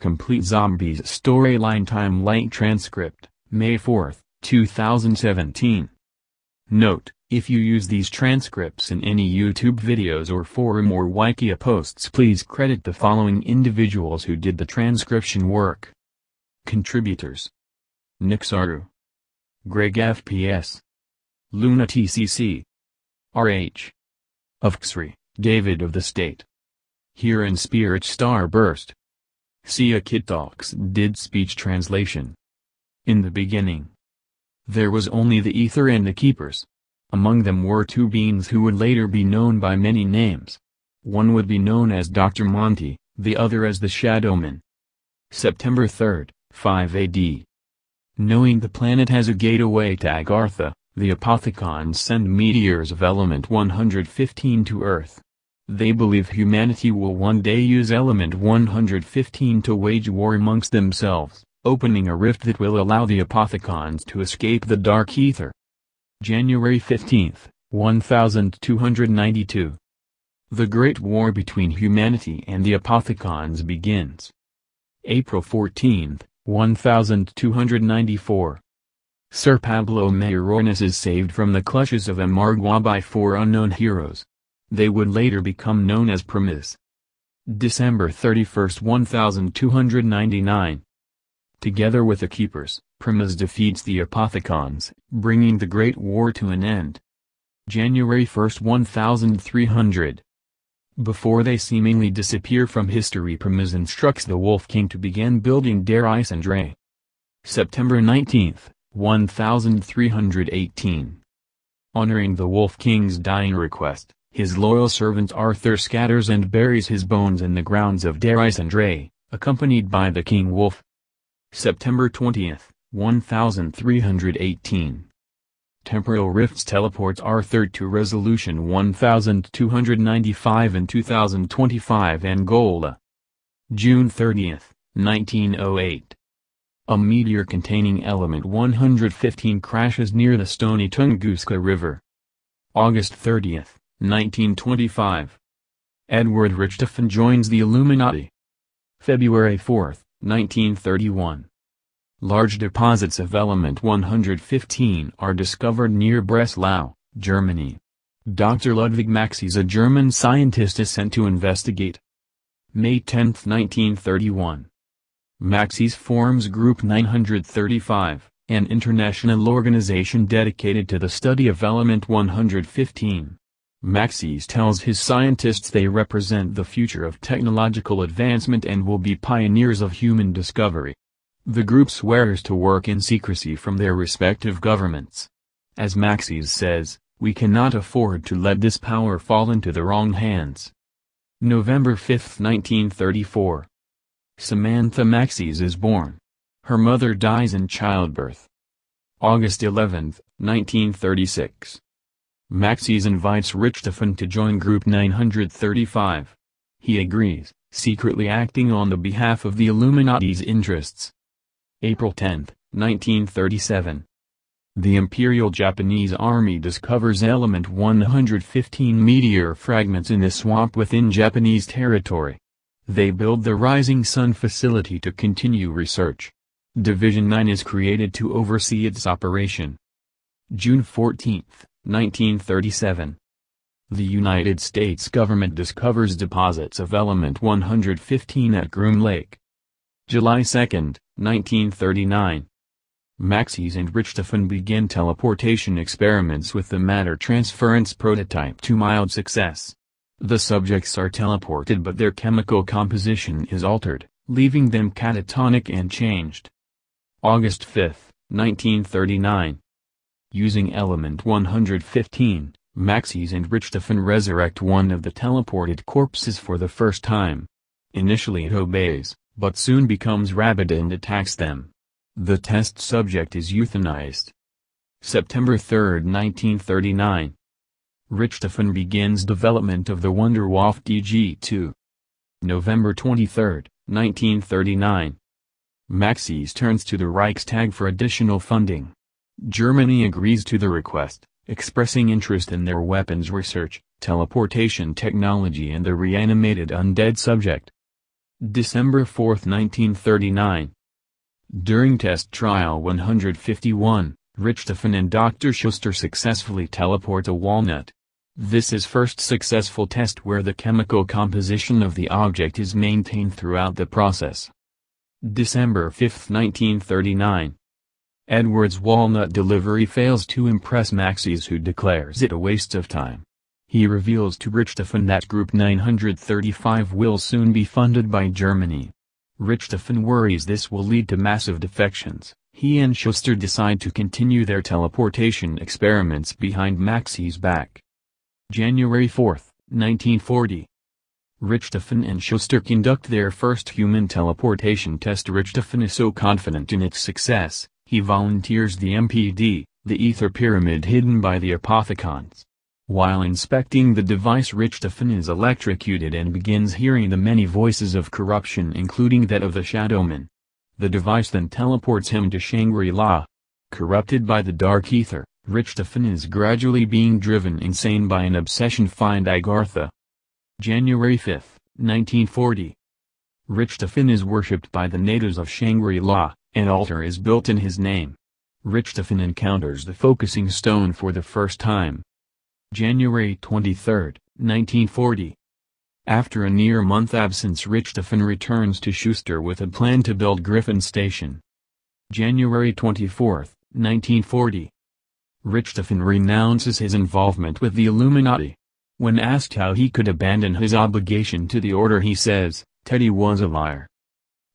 Complete Zombies Storyline Timeline Transcript, May 4, 2017. Note: if you use these transcripts in any YouTube videos or forum or Wikia posts, please credit the following individuals who did the transcription work. Contributors: Nixaru, Greg FPS, Luna TCC, RH, Ufxri, David of the State, Here in Spirit Starburst. CAkidTalks did speech translation. In the beginning, there was only the ether and the keepers. Among them were two beings who would later be known by many names. One would be known as Dr. Monty, the other as the Shadowman. September 3, 5 AD. Knowing the planet has a gateway to Agartha, the Apothicons send meteors of element 115 to Earth. They believe humanity will one day use element 115 to wage war amongst themselves, opening a rift that will allow the Apothicons to escape the dark ether. January 15, 1292. The Great War between humanity and the Apothicons begins. April 14, 1294. Sir Pablo Mayorkas is saved from the clutches of Amargua by four unknown heroes. They would later become known as Primus. December 31, 1299. Together with the Keepers, Primus defeats the Apothicons, bringing the Great War to an end. January 1, 1300. Before they seemingly disappear from history, Primus instructs the Wolf King to begin building Der Isandre. September 19, 1318. Honoring the Wolf King's dying request, his loyal servant Arthur scatters and buries his bones in the grounds of Der Isandre, accompanied by the King Wolf. September 20, 1318. Temporal Rifts teleports Arthur to Resolution 1295 in 2025 Angola. June 30, 1908. A meteor containing element 115 crashes near the stony Tunguska River. August 30, 1925. Edward Richtofen joins the Illuminati. February 4, 1931. Large deposits of element 115 are discovered near Breslau, Germany. Dr. Ludwig Maxis, a German scientist, is sent to investigate. May 10, 1931. Maxis forms Group 935, an international organization dedicated to the study of element 115. Maxis tells his scientists they represent the future of technological advancement and will be pioneers of human discovery. The group swears to work in secrecy from their respective governments. As Maxis says, "We cannot afford to let this power fall into the wrong hands." November 5, 1934. Samantha Maxis is born. Her mother dies in childbirth. August 11, 1936. Maxis invites Richtofen to join Group 935. He agrees, secretly acting on the behalf of the Illuminati's interests. April 10, 1937. The Imperial Japanese Army discovers element 115 meteor fragments in the swamp within Japanese territory. They build the Rising Sun facility to continue research. Division 9 is created to oversee its operation. June 14, 1937. The United States government discovers deposits of element 115 at Groom Lake. July 2, 1939. Maxis and Richtofen begin teleportation experiments with the matter transference prototype to mild success. The subjects are teleported but their chemical composition is altered, leaving them catatonic and changed. August 5, 1939. Using element 115, Maxis and Richtofen resurrect one of the teleported corpses for the first time. Initially it obeys, but soon becomes rabid and attacks them. The test subject is euthanized. September 3, 1939. Richtofen begins development of the Wunderwaffe DG2. November 23, 1939. Maxis turns to the Reichstag for additional funding. Germany agrees to the request, expressing interest in their weapons research, teleportation technology and the reanimated undead subject. December 4, 1939. During test trial 151, Richthofen and Dr. Schuster successfully teleport a walnut. This is first successful test where the chemical composition of the object is maintained throughout the process. December 5, 1939. Edward's walnut delivery fails to impress Maxis, who declares it a waste of time. He reveals to Richthofen that Group 935 will soon be funded by Germany. Richthofen worries this will lead to massive defections. He and Schuster decide to continue their teleportation experiments behind Maxis' back. January 4, 1940. Richthofen and Schuster conduct their first human teleportation test. Richthofen is so confident in its success, he volunteers the MPD, the ether pyramid hidden by the apothecons. While inspecting the device, Richthofen is electrocuted and begins hearing the many voices of corruption, including that of the Shadowman. The device then teleports him to Shangri-La. Corrupted by the dark ether, Richthofen is gradually being driven insane by an obsession. Find Agartha. January 5, 1940. Richthofen is worshipped by the natives of Shangri-La. An altar is built in his name. Richthofen encounters the focusing stone for the first time. January 23, 1940. After a near-month absence, Richthofen returns to Schuster with a plan to build Griffin Station. January 24, 1940. Richthofen renounces his involvement with the Illuminati. When asked how he could abandon his obligation to the order, he says, "Teddy was a liar."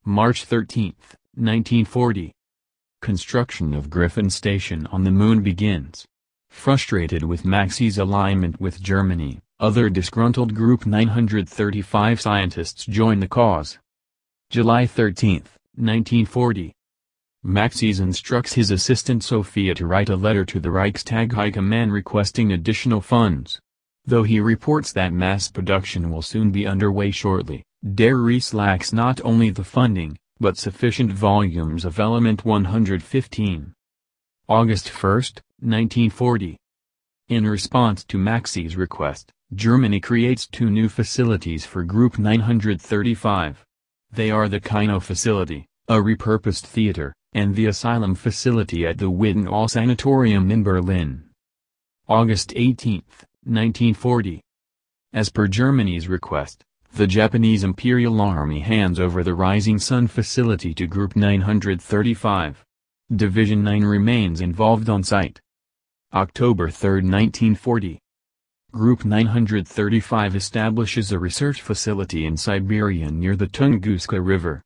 March 13, 1940. Construction of Griffin Station on the Moon begins. Frustrated with Maxis' alignment with Germany, other disgruntled Group 935 scientists join the cause. July 13, 1940. Maxis instructs his assistant Sophia to write a letter to the Reichstag High Command requesting additional funds. Though he reports that mass production will soon be underway shortly, Der Reis lacks not only the funding, but sufficient volumes of element 115. August 1, 1940. In response to Maxis' request, Germany creates two new facilities for Group 935. They are the Kino facility, a repurposed theater, and the asylum facility at the Wittenau Sanatorium in Berlin. August 18, 1940. As per Germany's request, the Japanese Imperial Army hands over the Rising Sun facility to Group 935. Division 9 remains involved on site. October 3, 1940. Group 935 establishes a research facility in Siberia near the Tunguska River.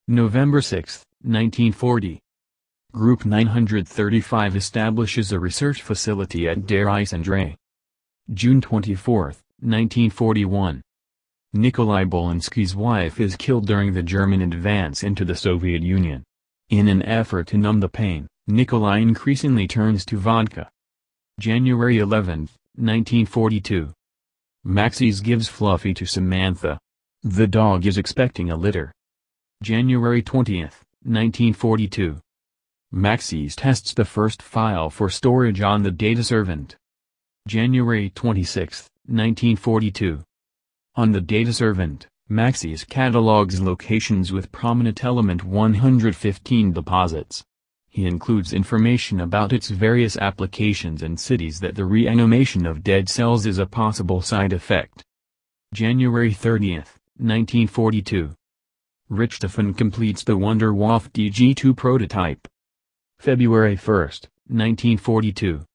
November 6, 1940. Group 935 establishes a research facility at Der Isandre. June 24, 1941. Nikolai Bolensky's wife is killed during the German advance into the Soviet Union. In an effort to numb the pain, Nikolai increasingly turns to vodka. January 11, 1942. Maxis gives Fluffy to Samantha. The dog is expecting a litter. January 20, 1942. Maxis tests the first file for storage on the data servant. January 26, 1942. On the data servant, Maxis catalogs locations with prominent element 115 deposits. He includes information about its various applications and cities that the reanimation of dead cells is a possible side effect. January 30, 1942. Richthofen completes the Wunderwaffe DG2 prototype. February 1, 1942.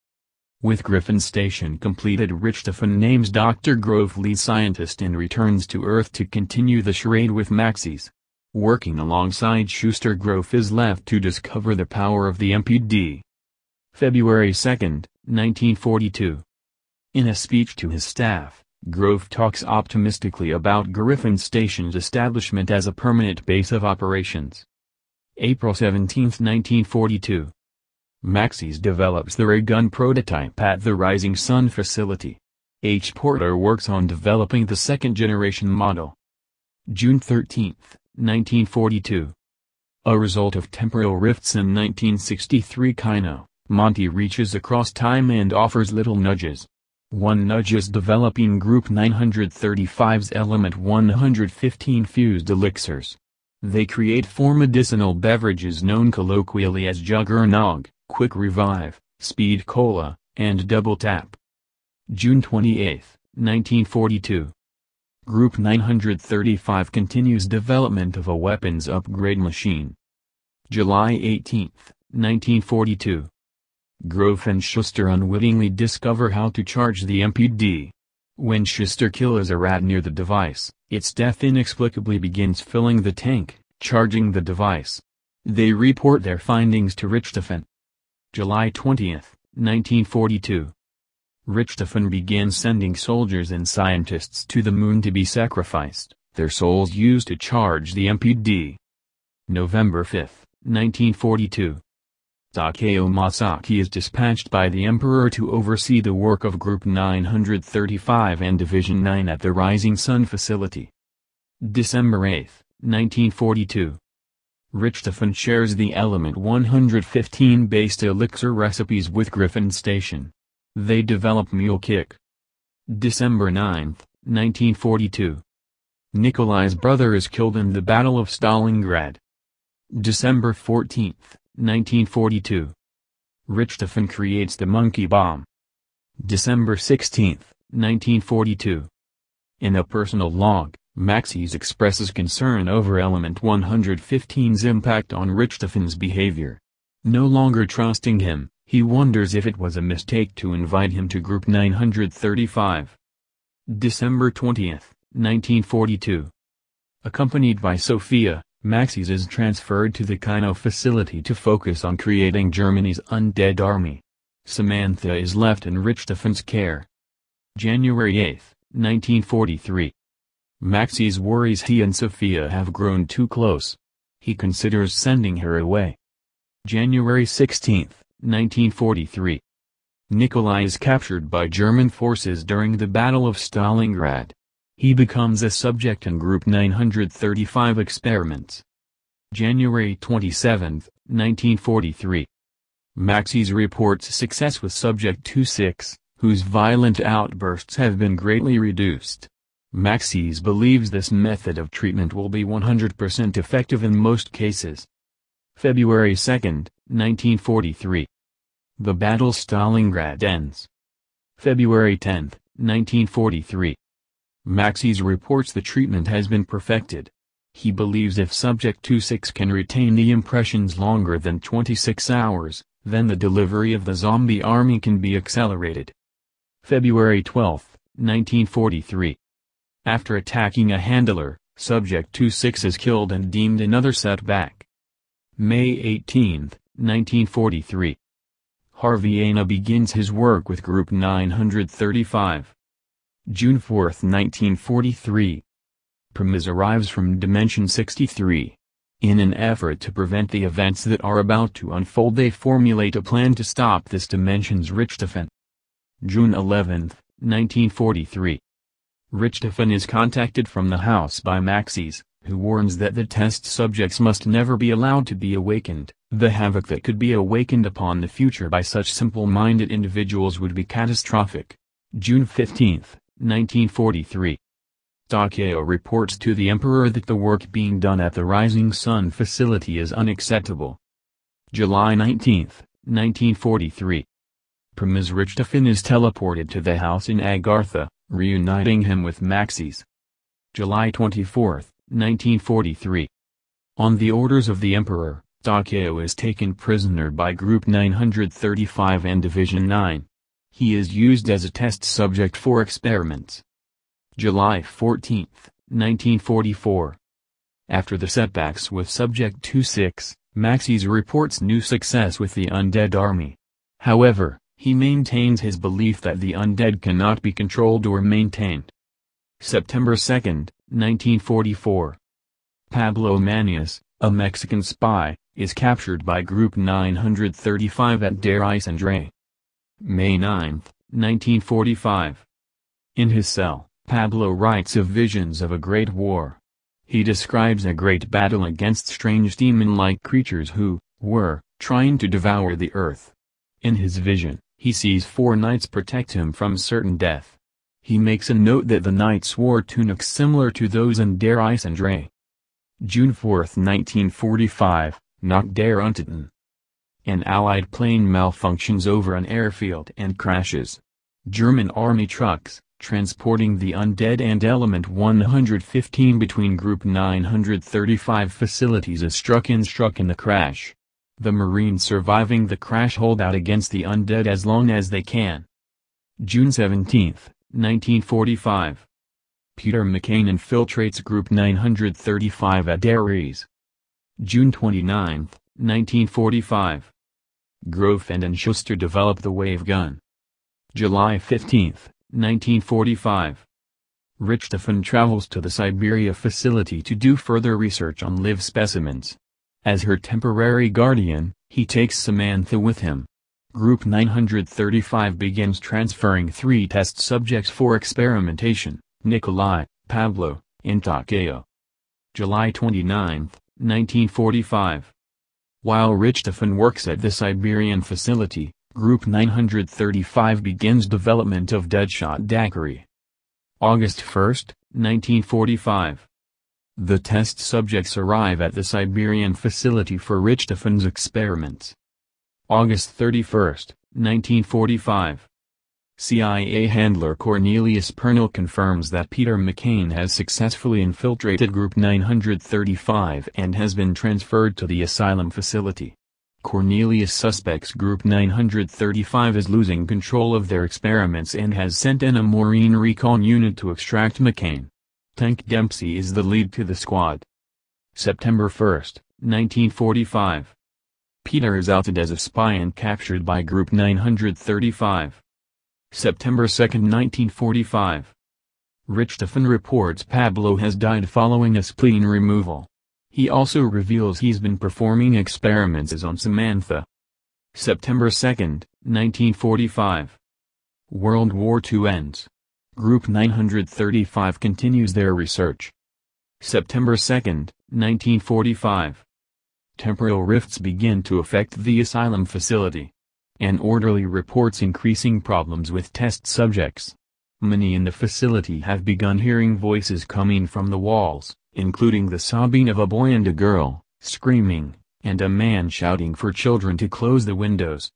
With Griffin Station completed, Richthofen names Dr. Grove lead scientist and returns to Earth to continue the charade with Maxis. Working alongside Schuster, Grove is left to discover the power of the MPD. February 2, 1942. In a speech to his staff, Grove talks optimistically about Griffin Station's establishment as a permanent base of operations. April 17, 1942. Maxis develops the ray gun prototype at the Rising Sun facility. H. Porter works on developing the second-generation model. June 13, 1942. A result of temporal rifts in 1963 Kino, Monty reaches across time and offers little nudges. One nudge is developing Group 935's element 115 fused elixirs. They create four medicinal beverages known colloquially as Juggernog, Quick Revive, Speed Cola, and Double Tap. June 28, 1942. Group 935 continues development of a weapons upgrade machine. July 18, 1942. Grove and Schuster unwittingly discover how to charge the MPD. When Schuster kills a rat near the device, its death inexplicably begins filling the tank, charging the device. They report their findings to Richthofen. July 20, 1942. Richthofen begins sending soldiers and scientists to the moon to be sacrificed, their souls used to charge the MPD. November 5, 1942. Takeo Masaki is dispatched by the Emperor to oversee the work of Group 935 and Division 9 at the Rising Sun facility. December 8, 1942. Richthofen shares the element 115 based elixir recipes with Griffin Station. They develop Mule Kick. December 9, 1942. Nikolai's brother is killed in the Battle of Stalingrad. December 14, 1942. Richthofen creates the monkey bomb. December 16, 1942. In a personal log, Maxis expresses concern over element 115's impact on Richthofen's behavior. No longer trusting him, he wonders if it was a mistake to invite him to Group 935. December 20, 1942. Accompanied by Sophia, Maxis is transferred to the Kino facility to focus on creating Germany's undead army. Samantha is left in Richthofen's care. January 8, 1943. Maxis worries he and Sophia have grown too close. He considers sending her away. January 16, 1943. Nikolai is captured by German forces during the Battle of Stalingrad. He becomes a subject in Group 935 experiments. January 27, 1943. Maxis reports success with Subject 26, whose violent outbursts have been greatly reduced. Maxis believes this method of treatment will be 100% effective in most cases. February 2, 1943. The Battle Stalingrad ends. February 10, 1943. Maxis reports the treatment has been perfected. He believes if Subject 26 can retain the impressions longer than 26 hours, then the delivery of the zombie army can be accelerated. February 12, 1943. After attacking a handler, Subject 26 is killed and deemed another setback. May 18, 1943. Harvey Ana begins his work with Group 935. June 4, 1943. Promise arrives from Dimension 63. In an effort to prevent the events that are about to unfold, they formulate a plan to stop this dimension's Richthofen. June 11, 1943. Richthofen is contacted from the house by Maxis, who warns that the test subjects must never be allowed to be awakened. The havoc that could be awakened upon the future by such simple-minded individuals would be catastrophic. June 15, 1943. Takeo reports to the Emperor that the work being done at the Rising Sun facility is unacceptable. July 19, 1943. Promise Richthofen is teleported to the house in Agartha, reuniting him with Maxis. July 24, 1943. On the orders of the Emperor, Takeo is taken prisoner by Group 935 and Division 9. He is used as a test subject for experiments. July 14, 1944. After the setbacks with Subject 26, Maxis reports new success with the undead army. However, he maintains his belief that the undead cannot be controlled or maintained. September 2, 1944. Pablo Manias, a Mexican spy, is captured by Group 935 at Dar es Andre. May 9, 1945. In his cell, Pablo writes of visions of a great war. He describes a great battle against strange demon-like creatures who were trying to devour the earth. In his vision, He sees 4 knights protect him from certain death. He makes a note that the knights wore tunics similar to those in Der Eisendreh. June 4, 1945, Nach der Untoten. An Allied plane malfunctions over an airfield and crashes. German army trucks, transporting the undead and element 115 between Group 935 facilities is struck in the crash. The Marines surviving the crash hold out against the undead as long as they can. June 17, 1945. Peter McCain infiltrates Group 935 at Der Riese. June 29, 1945. Griffin and Schuster develop the wave gun. July 15, 1945. Richthofen travels to the Siberia facility to do further research on live specimens. As her temporary guardian, he takes Samantha with him. Group 935 begins transferring 3 test subjects for experimentation, Nikolai, Pablo, and Takeo. July 29, 1945. While Richthofen works at the Siberian facility, Group 935 begins development of Deadshot daiquiri. August 1, 1945. The test subjects arrive at the Siberian facility for Richthofen's experiments. August 31, 1945. CIA handler Cornelius Pernell confirms that Peter McCain has successfully infiltrated Group 935 and has been transferred to the asylum facility. Cornelius suspects Group 935 is losing control of their experiments and has sent in a Marine recon unit to extract McCain. Tank Dempsey is the lead to the squad. September 1, 1945. Peter is outed as a spy and captured by Group 935. September 2, 1945. Richthofen reports Pablo has died following a spleen removal. He also reveals he's been performing experiments on Samantha. September 2, 1945. World War II ends. Group 935 continues their research. September 2, 1945. Temporal rifts begin to affect the asylum facility. An orderly reports increasing problems with test subjects. Many in the facility have begun hearing voices coming from the walls, including the sobbing of a boy and a girl, screaming, and a man shouting for children to close the windows.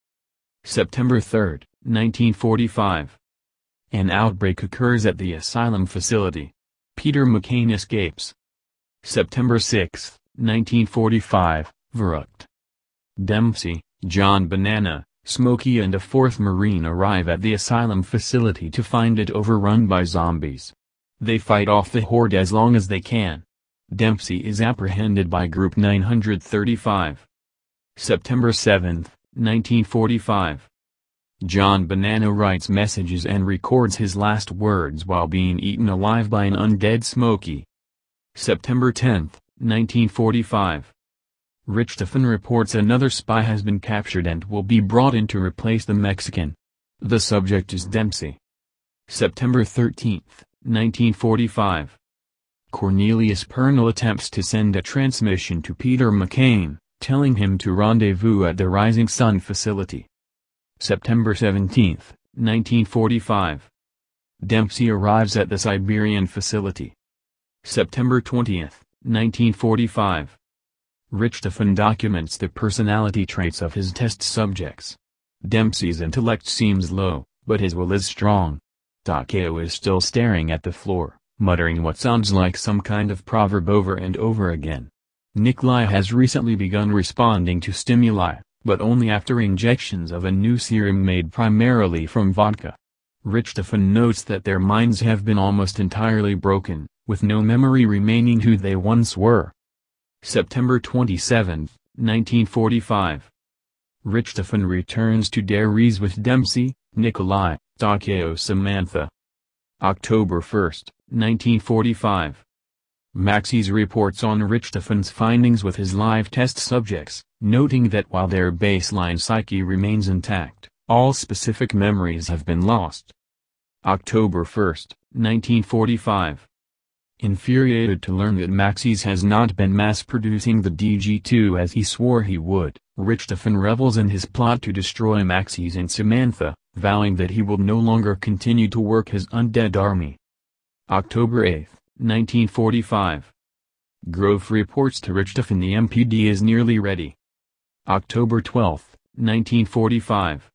September 3, 1945. An outbreak occurs at the asylum facility. Peter McCain escapes. September 6, 1945, Verrucht. Dempsey, John Banana, Smokey and a 4th Marine arrive at the asylum facility to find it overrun by zombies. They fight off the horde as long as they can. Dempsey is apprehended by Group 935. September 7, 1945. John Banana writes messages and records his last words while being eaten alive by an undead Smokey. September 10, 1945. Richthofen reports another spy has been captured and will be brought in to replace the Mexican. The subject is Dempsey. September 13, 1945. Cornelius Pernell attempts to send a transmission to Peter McCain, telling him to rendezvous at the Rising Sun facility. September 17, 1945. Dempsey arrives at the Siberian facility. September 20, 1945. Richthofen documents the personality traits of his test subjects. Dempsey's intellect seems low, but his will is strong. Takeo is still staring at the floor, muttering what sounds like some kind of proverb over and over again. Nikolai has recently begun responding to stimuli, but only after injections of a new serum made primarily from vodka. Richthofen notes that their minds have been almost entirely broken, with no memory remaining who they once were. September 27, 1945. Richthofen returns to Der Riese with Dempsey, Nikolai, Takeo Samantha. October 1, 1945. Maxis reports on Richthofen's findings with his live test subjects, noting that while their baseline psyche remains intact, all specific memories have been lost. October 1, 1945. Infuriated to learn that Maxis has not been mass-producing the DG2 as he swore he would, Richthofen revels in his plot to destroy Maxis and Samantha, vowing that he will no longer continue to work his undead army. October 8, 1945. Grove reports to Richthofen the MPD is nearly ready. October 12, 1945.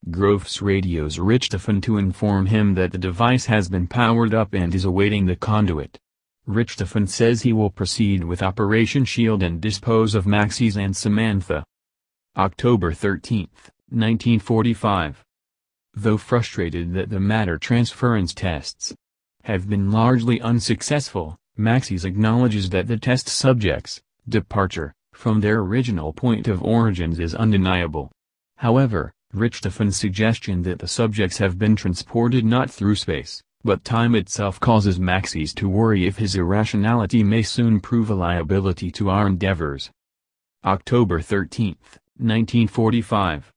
Groves radios Richthofen to inform him that the device has been powered up and is awaiting the conduit. Richthofen says he will proceed with Operation Shield and dispose of Maxis and Samantha. October 13, 1945. Though frustrated that the matter transference tests have been largely unsuccessful, Maxis acknowledges that the test subjects' departure from their original point of origins is undeniable. However, Richthofen's suggestion that the subjects have been transported not through space, but time itself causes Maxis to worry if his irrationality may soon prove a liability to our endeavors. October 13, 1945.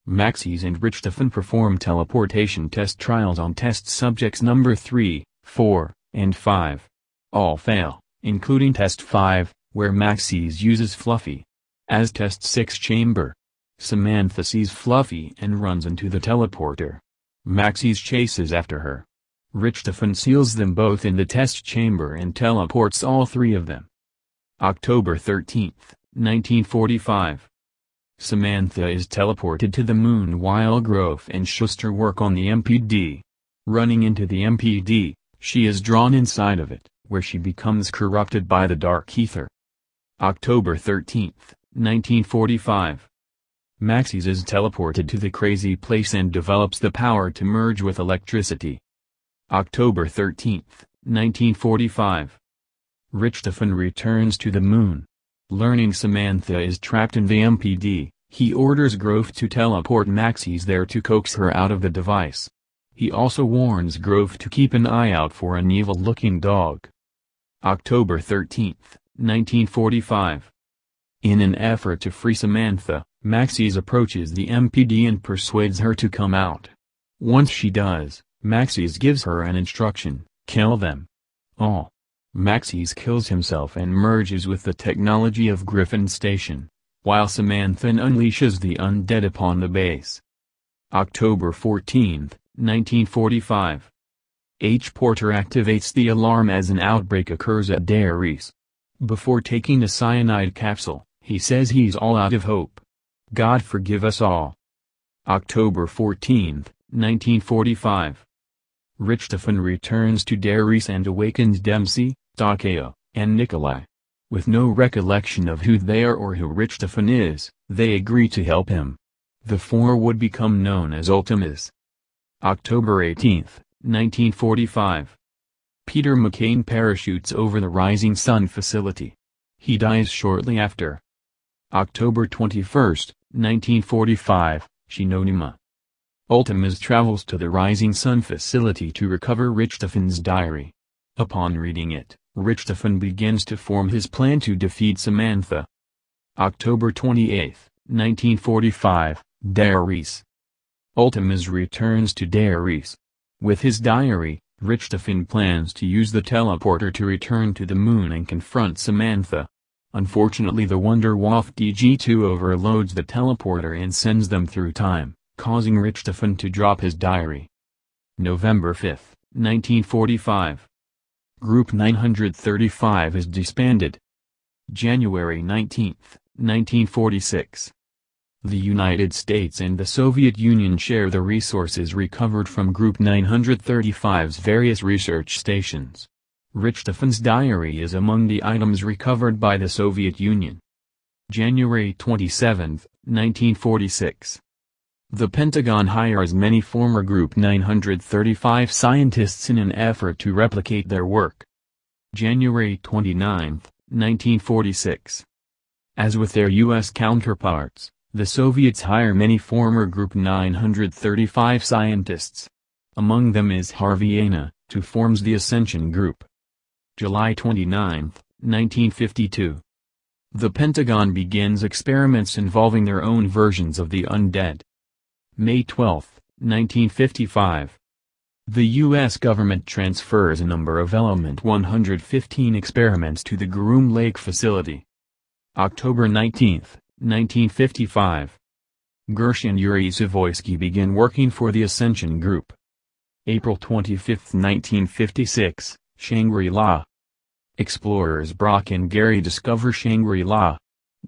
Maxis and Richthofen perform teleportation test trials on test subjects number 3, 4, and 5. All fail, including test 5, where Maxis uses Fluffy as test 6 chamber. Samantha sees Fluffy and runs into the teleporter. Maxis chases after her. Richthofen seals them both in the test chamber and teleports all three of them. October 13, 1945. Samantha is teleported to the moon while Grove and Schuster work on the MPD. Running into the MPD, she is drawn inside of it, where she becomes corrupted by the dark ether. October 13, 1945. Maxis is teleported to the crazy place and develops the power to merge with electricity. October 13, 1945. Richthofen returns to the moon. Learning Samantha is trapped in the MPD, he orders Grove to teleport Maxis there to coax her out of the device. He also warns Grove to keep an eye out for an evil-looking dog. October 13, 1945. In an effort to free Samantha, Maxis approaches the MPD and persuades her to come out. Once she does, Maxis gives her an instruction: kill them all. Maxis kills himself and merges with the technology of Griffin Station, while Samantha unleashes the undead upon the base. October 14, 1945. H. Porter activates the alarm as an outbreak occurs at Dairies. Before taking a cyanide capsule, he says he's all out of hope. God forgive us all. October 14, 1945. Richthofen returns to Dairies and awakens Dempsey, Takeo, and Nikolai. With no recollection of who they are or who Richthofen is, they agree to help him. The four would become known as Ultimus. October 18, 1945. Peter McCain parachutes over the Rising Sun facility. He dies shortly after. October 21, 1945, Shinonima. Ultimus travels to the Rising Sun facility to recover Richthofen's diary. Upon reading it, Richthofen begins to form his plan to defeat Samantha. October 28, 1945, Dairies. Ultimus returns to Dairies. With his diary, Richthofen plans to use the teleporter to return to the moon and confront Samantha. Unfortunately, the Wunderwaffe DG-2 overloads the teleporter and sends them through time, causing Richthofen to drop his diary. November 5, 1945. Group 935 is disbanded. January 19, 1946. The United States and the Soviet Union share the resources recovered from Group 935's various research stations. Richthofen's diary is among the items recovered by the Soviet Union. January 27, 1946. The Pentagon hires many former Group 935 scientists in an effort to replicate their work. January 29, 1946. As with their U.S. counterparts, the Soviets hire many former Group 935 scientists. Among them is Harvey Ana, who forms the Ascension Group. July 29, 1952. The Pentagon begins experiments involving their own versions of the undead. May 12, 1955. The U.S. government transfers a number of Element 115 experiments to the Groom Lake facility. October 19, 1955. Gersh and Yuri Savoysky begin working for the Ascension Group. April 25, 1956, Shangri-La. Explorers Brock and Gary discover Shangri-La.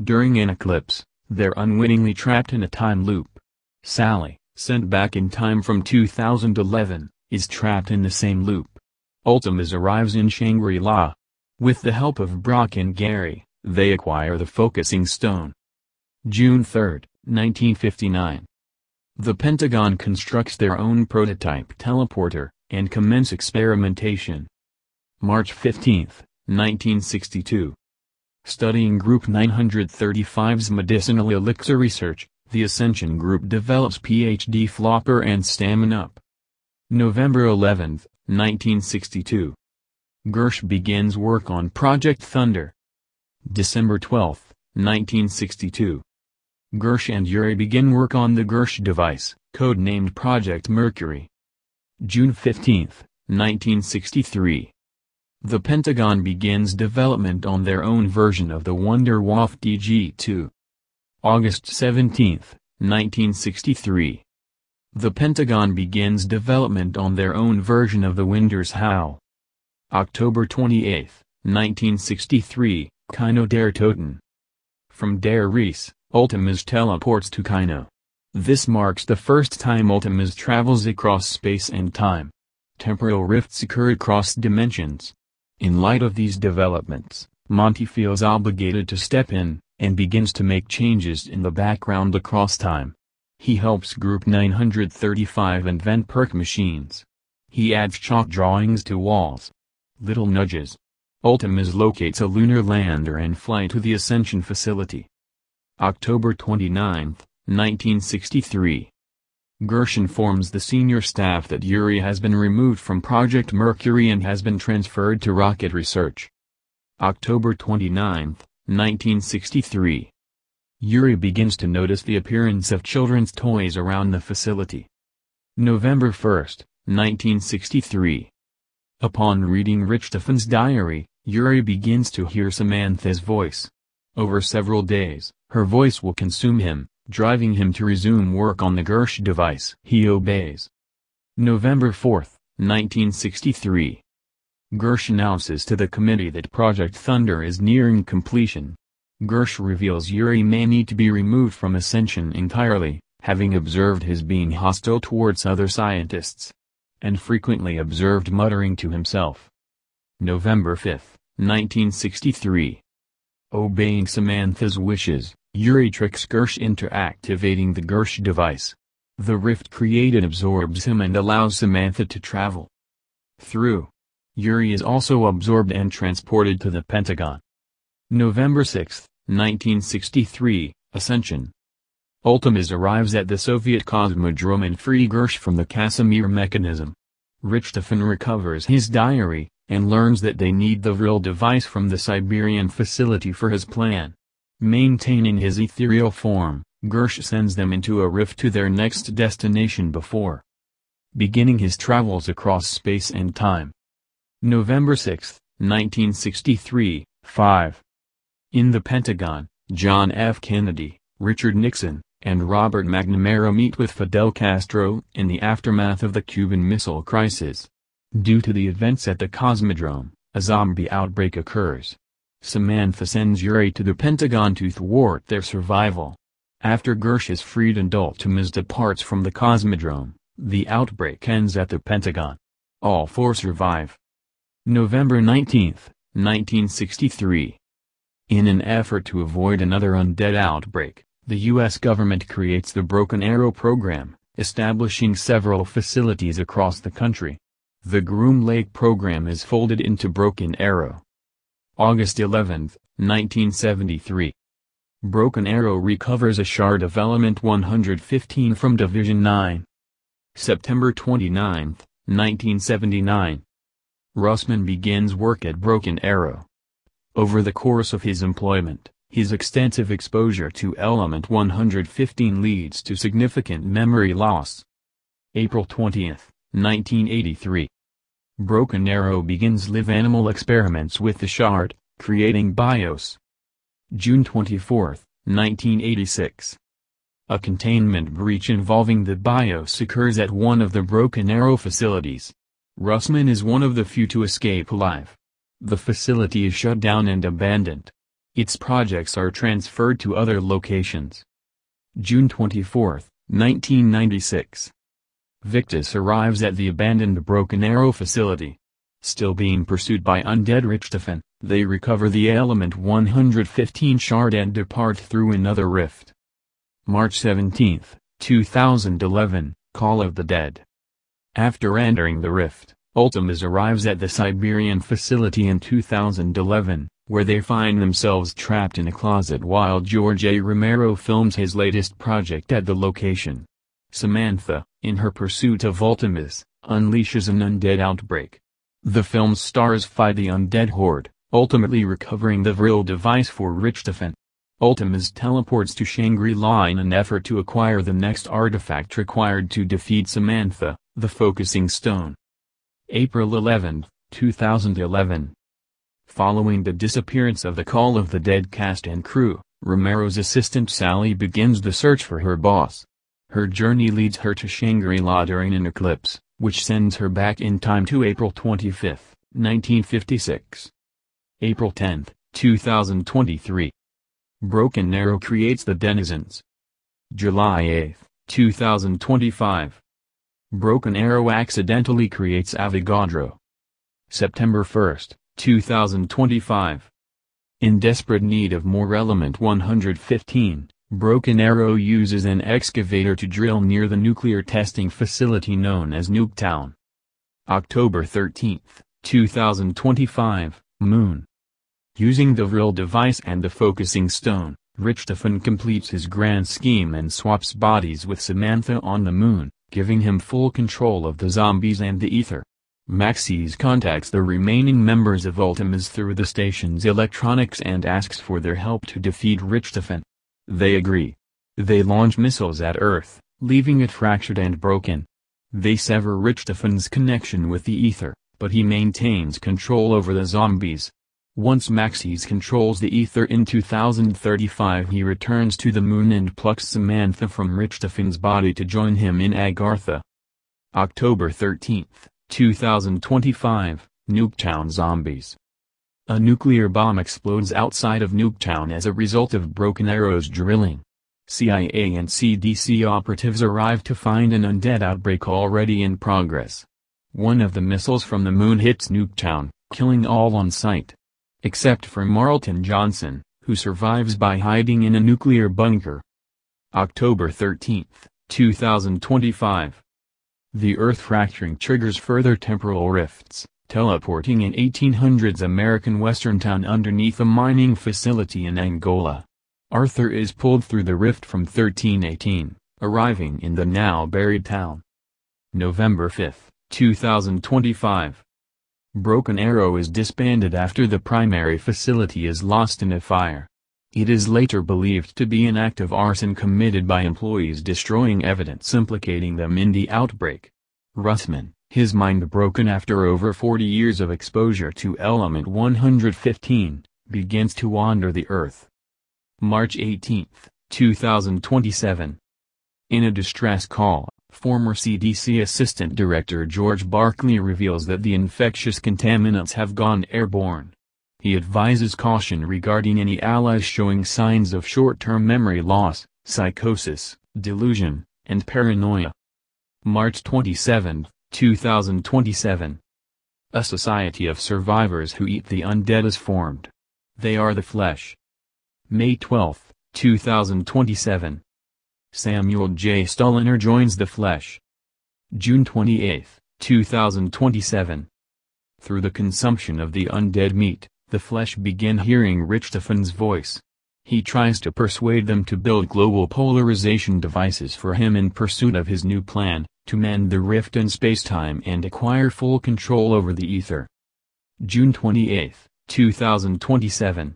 During an eclipse, they're unwittingly trapped in a time loop. Sally, sent back in time from 2011, is trapped in the same loop. Ultimus arrives in Shangri-La. With the help of Brock and Gary, they acquire the focusing stone. June 3, 1959. The Pentagon constructs their own prototype teleporter, and commence experimentation. March 15, 1962. Studying Group 935's medicinal elixir research, the Ascension Group develops PhD Flopper and Stamina-Up. November 11, 1962. Gersh begins work on Project Thunder. December 12, 1962. Gersh and Yuri begin work on the Gersh device, codenamed Project Mercury. June 15, 1963. The Pentagon begins development on their own version of the Wunderwaffe DG-2. August 17, 1963. The Pentagon begins development on their own version of the Winder's Howl. October 28, 1963, Kino der Toten. From Der Reese, Ultimus teleports to Kino. This marks the first time Ultimus travels across space and time. Temporal rifts occur across dimensions. In light of these developments, Monty feels obligated to step in, and begins to make changes in the background across time. He helps Group 935 invent perk machines. He adds chalk drawings to walls. Little nudges. Ultimus locates a lunar lander and fly to the Ascension facility. October 29, 1963. Gersh informs the senior staff that Yuri has been removed from Project Mercury and has been transferred to rocket research. October 29, 1963. Yuri begins to notice the appearance of children's toys around the facility. November 1, 1963. Upon reading Richtofan's diary, Yuri begins to hear Samantha's voice. Over several days, her voice will consume him, driving him to resume work on the Gersh device. He obeys. November 4, 1963. Gersh announces to the committee that Project Thunder is nearing completion. Gersh reveals Yuri may need to be removed from Ascension entirely, having observed his being hostile towards other scientists. And frequently observed muttering to himself. November 5, 1963. Obeying Samantha's wishes, Yuri tricks Gersh into activating the Gersh device. The rift created absorbs him and allows Samantha to travel through. Yuri is also absorbed and transported to the Pentagon. November 6, 1963, Ascension. Ultimus arrives at the Soviet Cosmodrome and frees Gersh from the Casimir mechanism. Richthofen recovers his diary, and learns that they need the Vril device from the Siberian facility for his plan. Maintaining his ethereal form, Gersh sends them into a rift to their next destination before beginning his travels across space and time. November 6, 1963, 5. In the Pentagon, John F. Kennedy, Richard Nixon, and Robert McNamara meet with Fidel Castro in the aftermath of the Cuban Missile Crisis. Due to the events at the Cosmodrome, a zombie outbreak occurs. Samantha sends Yuri to the Pentagon to thwart their survival. After Gersh is freed and Ultimus departs from the Cosmodrome, the outbreak ends at the Pentagon. All four survive. November 19, 1963. In an effort to avoid another undead outbreak, the U.S. government creates the Broken Arrow program, establishing several facilities across the country. The Groom Lake program is folded into Broken Arrow. August 11, 1973. Broken Arrow recovers a shard of Element 115 from Division 9. September 29, 1979. Russman begins work at Broken Arrow. Over the course of his employment, his extensive exposure to Element 115 leads to significant memory loss. April 20, 1983. Broken Arrow begins live animal experiments with the shard, creating BIOS. June 24, 1986. A containment breach involving the BIOS occurs at one of the Broken Arrow facilities. Russman is one of the few to escape alive. The facility is shut down and abandoned. Its projects are transferred to other locations. June 24, 1996. Victus arrives at the abandoned Broken Arrow facility. Still being pursued by undead Richthofen, they recover the element 115 shard and depart through another rift. March 17, 2011, Call of the Dead. After entering the rift, Ultimus arrives at the Siberian facility in 2011, where they find themselves trapped in a closet while George A. Romero films his latest project at the location. Samantha, in her pursuit of Ultimus, unleashes an undead outbreak. The film's stars fight the undead horde, ultimately recovering the Vril device for Richthofen. Ultimus teleports to Shangri-La in an effort to acquire the next artifact required to defeat Samantha, the Focusing Stone. April 11, 2011. Following the disappearance of the Call of the Dead cast and crew, Romero's assistant Sally begins the search for her boss. Her journey leads her to Shangri-La during an eclipse, which sends her back in time to April 25, 1956. April 10, 2023. Broken Arrow creates the Denizens. July 8, 2025. Broken Arrow accidentally creates Avogadro. September 1, 2025. In desperate need of more element 115, Broken Arrow uses an excavator to drill near the nuclear testing facility known as Nuketown. October 13, 2025, Moon. Using the Vril device and the Focusing Stone, Richthofen completes his grand scheme and swaps bodies with Samantha on the Moon, giving him full control of the zombies and the ether. Maxis contacts the remaining members of Ultimus through the station's electronics and asks for their help to defeat Richthofen. They agree. They launch missiles at Earth, leaving it fractured and broken. They sever Richthofen's connection with the ether, but he maintains control over the zombies. Once Maxis controls the ether in 2035, he returns to the Moon and plucks Samantha from Richthofen's body to join him in Agartha. October 13, 2025, Nuketown Zombies. A nuclear bomb explodes outside of Nuketown as a result of Broken Arrow's drilling. CIA and CDC operatives arrive to find an undead outbreak already in progress. One of the missiles from the Moon hits Nuketown, killing all on sight. Except for Marlton Johnson, who survives by hiding in a nuclear bunker. October 13, 2025. The Earth fracturing triggers further temporal rifts, teleporting an 1800s American western town underneath a mining facility in Angola. Arthur is pulled through the rift from 1318, arriving in the now buried town. November 5, 2025. Broken Arrow is disbanded after the primary facility is lost in a fire. It is later believed to be an act of arson committed by employees destroying evidence implicating them in the outbreak. Russman, his mind broken after over 40 years of exposure to element 115, begins to wander the Earth. March 18, 2027. In a distress call, former CDC Assistant Director George Barkley reveals that the infectious contaminants have gone airborne. He advises caution regarding any allies showing signs of short-term memory loss, psychosis, delusion, and paranoia. March 27, 2027. A society of survivors who eat the undead is formed. They are the Flesh. May 12, 2027. Samuel J. Stulliner joins the Flesh. June 28, 2027. Through the consumption of the undead meat, the Flesh begin hearing Richthofen's voice. He tries to persuade them to build global polarization devices for him in pursuit of his new plan, to mend the rift in spacetime and acquire full control over the ether. June 28, 2027.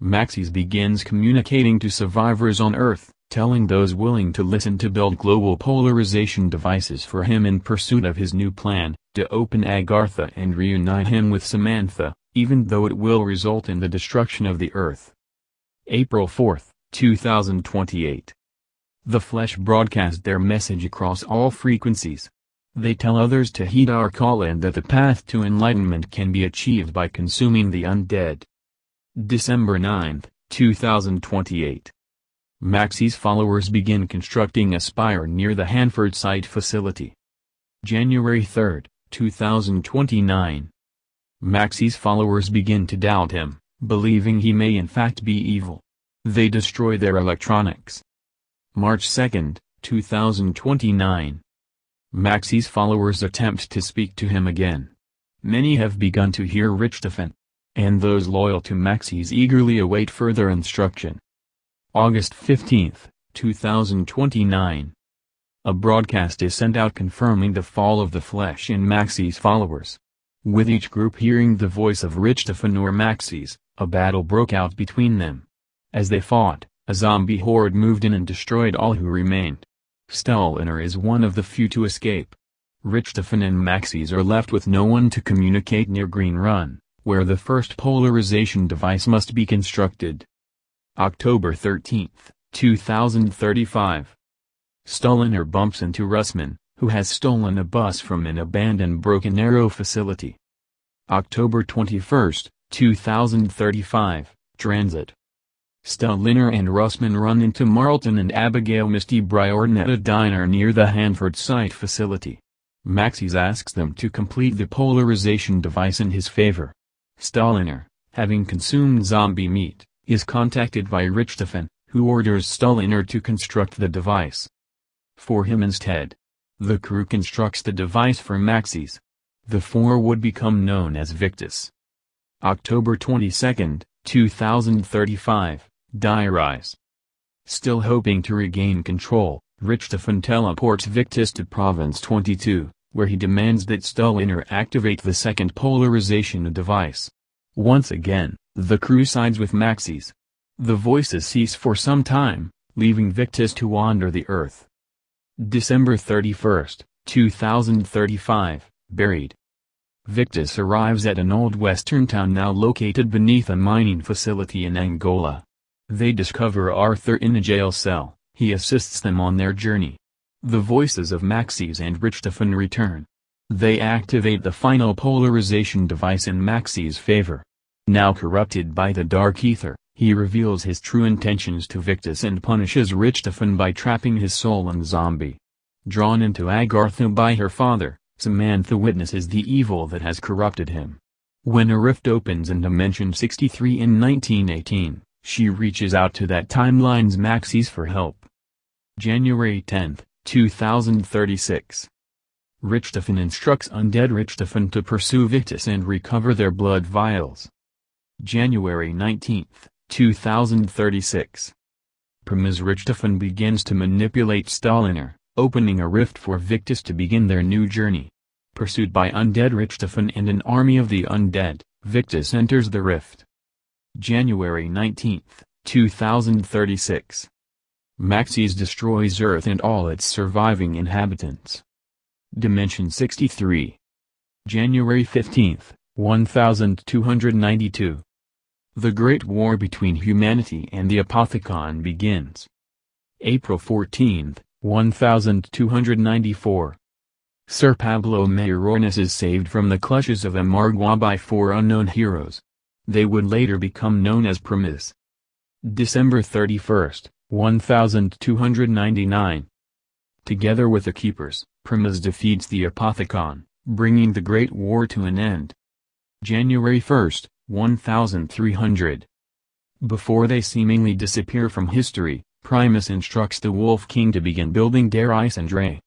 Maxis begins communicating to survivors on Earth, telling those willing to listen to build global polarization devices for him in pursuit of his new plan, to open Agartha and reunite him with Samantha, even though it will result in the destruction of the Earth. April 4, 2028. The flesh broadcast their message across all frequencies. They tell others to heed our call and that the path to enlightenment can be achieved by consuming the undead. December 9, 2028. Maxie's followers begin constructing a spire near the Hanford site facility. January 3, 2029. Maxie's followers begin to doubt him, believing he may in fact be evil. They destroy their electronics. March 2, 2029. Maxie's followers attempt to speak to him again. Many have begun to hear Richthofen, and those loyal to Maxie's eagerly await further instruction. August 15, 2029. A broadcast is sent out confirming the fall of the flesh in Maxie's followers. With each group hearing the voice of Richthofen or Maxie's, a battle broke out between them. As they fought, a zombie horde moved in and destroyed all who remained. Stalliner is one of the few to escape. Richthofen and Maxie's are left with no one to communicate near Green Run, where the first polarization device must be constructed. October 13, 2035. Stalliner bumps into Russman, who has stolen a bus from an abandoned Broken Arrow facility. October 21, 2035, Transit. Stalliner and Russman run into Marlton and Abigail Misty Briarden at a diner near the Hanford site facility. Maxie's asks them to complete the polarization device in his favor. Stalliner, having consumed zombie meat, is contacted by Richthofen, who orders Stalliner to construct the device for him instead. The crew constructs the device for Maxie's. The four would become known as Victus. October 22, 2035, Diarise. Still hoping to regain control, Richthofen teleports Victus to Province 22, where he demands that Stalliner activate the second polarization device. Once again, the crew sides with Maxie's. The voices cease for some time, leaving Victus to wander the earth. December 31, 2035, Buried. Victus arrives at an old western town now located beneath a mining facility in Angola. They discover Arthur in a jail cell. He assists them on their journey. The voices of Maxie's and Richthofen return. They activate the final polarization device in Maxie's favor. Now corrupted by the dark ether, he reveals his true intentions to Victus and punishes Richthofen by trapping his soul in zombie. Drawn into Agartha by her father, Samantha witnesses the evil that has corrupted him. When a rift opens in Dimension 63 in 1918, she reaches out to that timeline's Maxie's for help. January 10, 2036. Richthofen instructs undead Richthofen to pursue Victus and recover their blood vials. January 19, 2036. Primus Richthofen begins to manipulate Stalliner, opening a rift for Victus to begin their new journey. Pursued by undead Richthofen and an army of the undead, Victus enters the rift. January 19, 2036. Maxie's destroys Earth and all its surviving inhabitants. Dimension 63. January 15, 1292. The Great War between humanity and the Apothicon begins. April 14, 1294. Sir Pablo Mayorornis is saved from the clutches of Amargua by four unknown heroes. They would later become known as Primus. December 31, 1299. Together with the Keepers, Primus defeats the Apothicon, bringing the Great War to an end. January 1, 1300. Before they seemingly disappear from history, Primus instructs the Wolf King to begin building Der Isandre.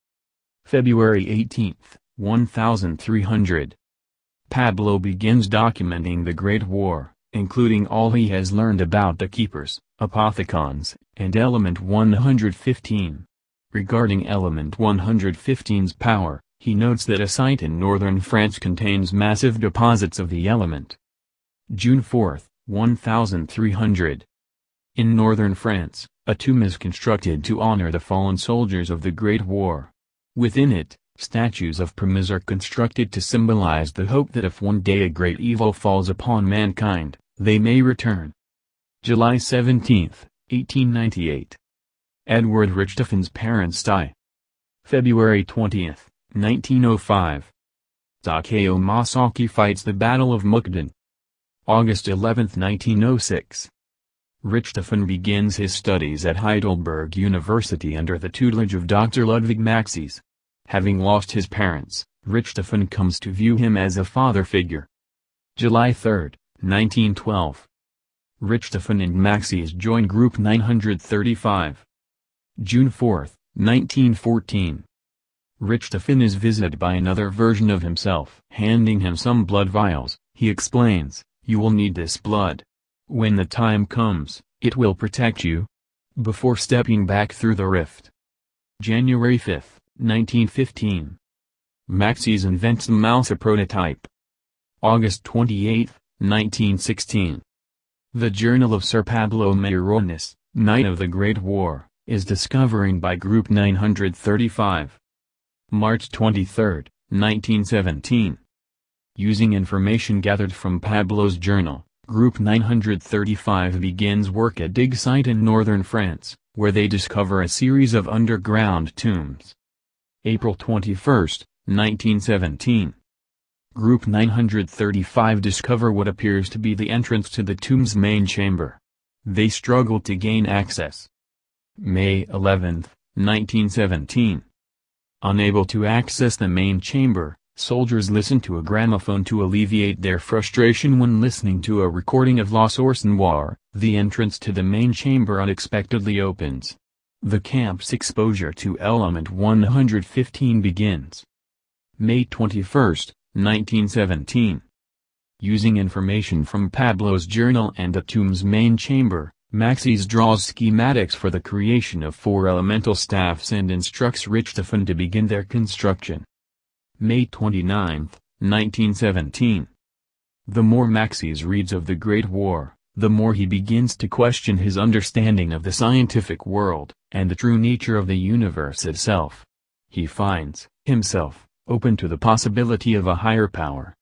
February 18, 1300. Pablo begins documenting the Great War, including all he has learned about the Keepers, Apothicons, and Element 115. Regarding Element 115's power, he notes that a site in northern France contains massive deposits of the element. June 4, 1300. In northern France, a tomb is constructed to honor the fallen soldiers of the Great War. Within it, statues of Primus are constructed to symbolize the hope that if one day a great evil falls upon mankind, they may return. July 17, 1898. Edward Richthofen's parents die. February 20, 1905. Takeo Masaki fights the Battle of Mukden. August 11, 1906. Richthofen begins his studies at Heidelberg University under the tutelage of Dr. Ludwig Maxis. Having lost his parents, Richthofen comes to view him as a father figure. July 3, 1912. Richthofen and Maxis join Group 935. June 4, 1914. Richthofen is visited by another version of himself. Handing him some blood vials, he explains, "You will need this blood. When the time comes, it will protect you." Before stepping back through the rift. January 5, 1915. Maxis invents the Mousa prototype. August 28, 1916. The journal of Sir Pablo Meironis, Night of the Great War, is discovering by Group 935. March 23, 1917. Using information gathered from Pablo's journal, Group 935 begins work at dig site in northern France, where they discover a series of underground tombs. April 21, 1917. Group 935 discover what appears to be the entrance to the tomb's main chamber. They struggle to gain access. May 11, 1917. Unable to access the main chamber, soldiers listen to a gramophone to alleviate their frustration when listening to a recording of La Source Noire. The entrance to the main chamber unexpectedly opens. The camp's exposure to element 115 begins. May 21, 1917. Using information from Pablo's journal and the tomb's main chamber, Maxis draws schematics for the creation of 4 elemental staffs and instructs Richthofen to begin their construction. May 29, 1917. The more Maxis reads of the Great War, the more he begins to question his understanding of the scientific world, and the true nature of the universe itself. He finds, himself, open to the possibility of a higher power.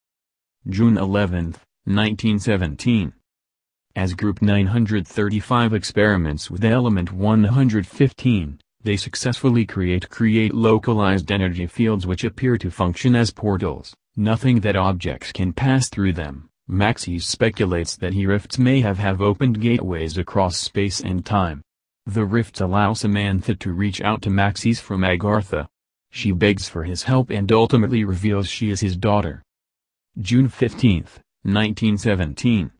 June 11, 1917. As Group 935 experiments with element 115, they successfully create localized energy fields which appear to function as portals, nothing that objects can pass through them. Maxis speculates that rifts may have opened gateways across space and time. The rifts allow Samantha to reach out to Maxis from Agartha. She begs for his help and ultimately reveals she is his daughter. June 15, 1917.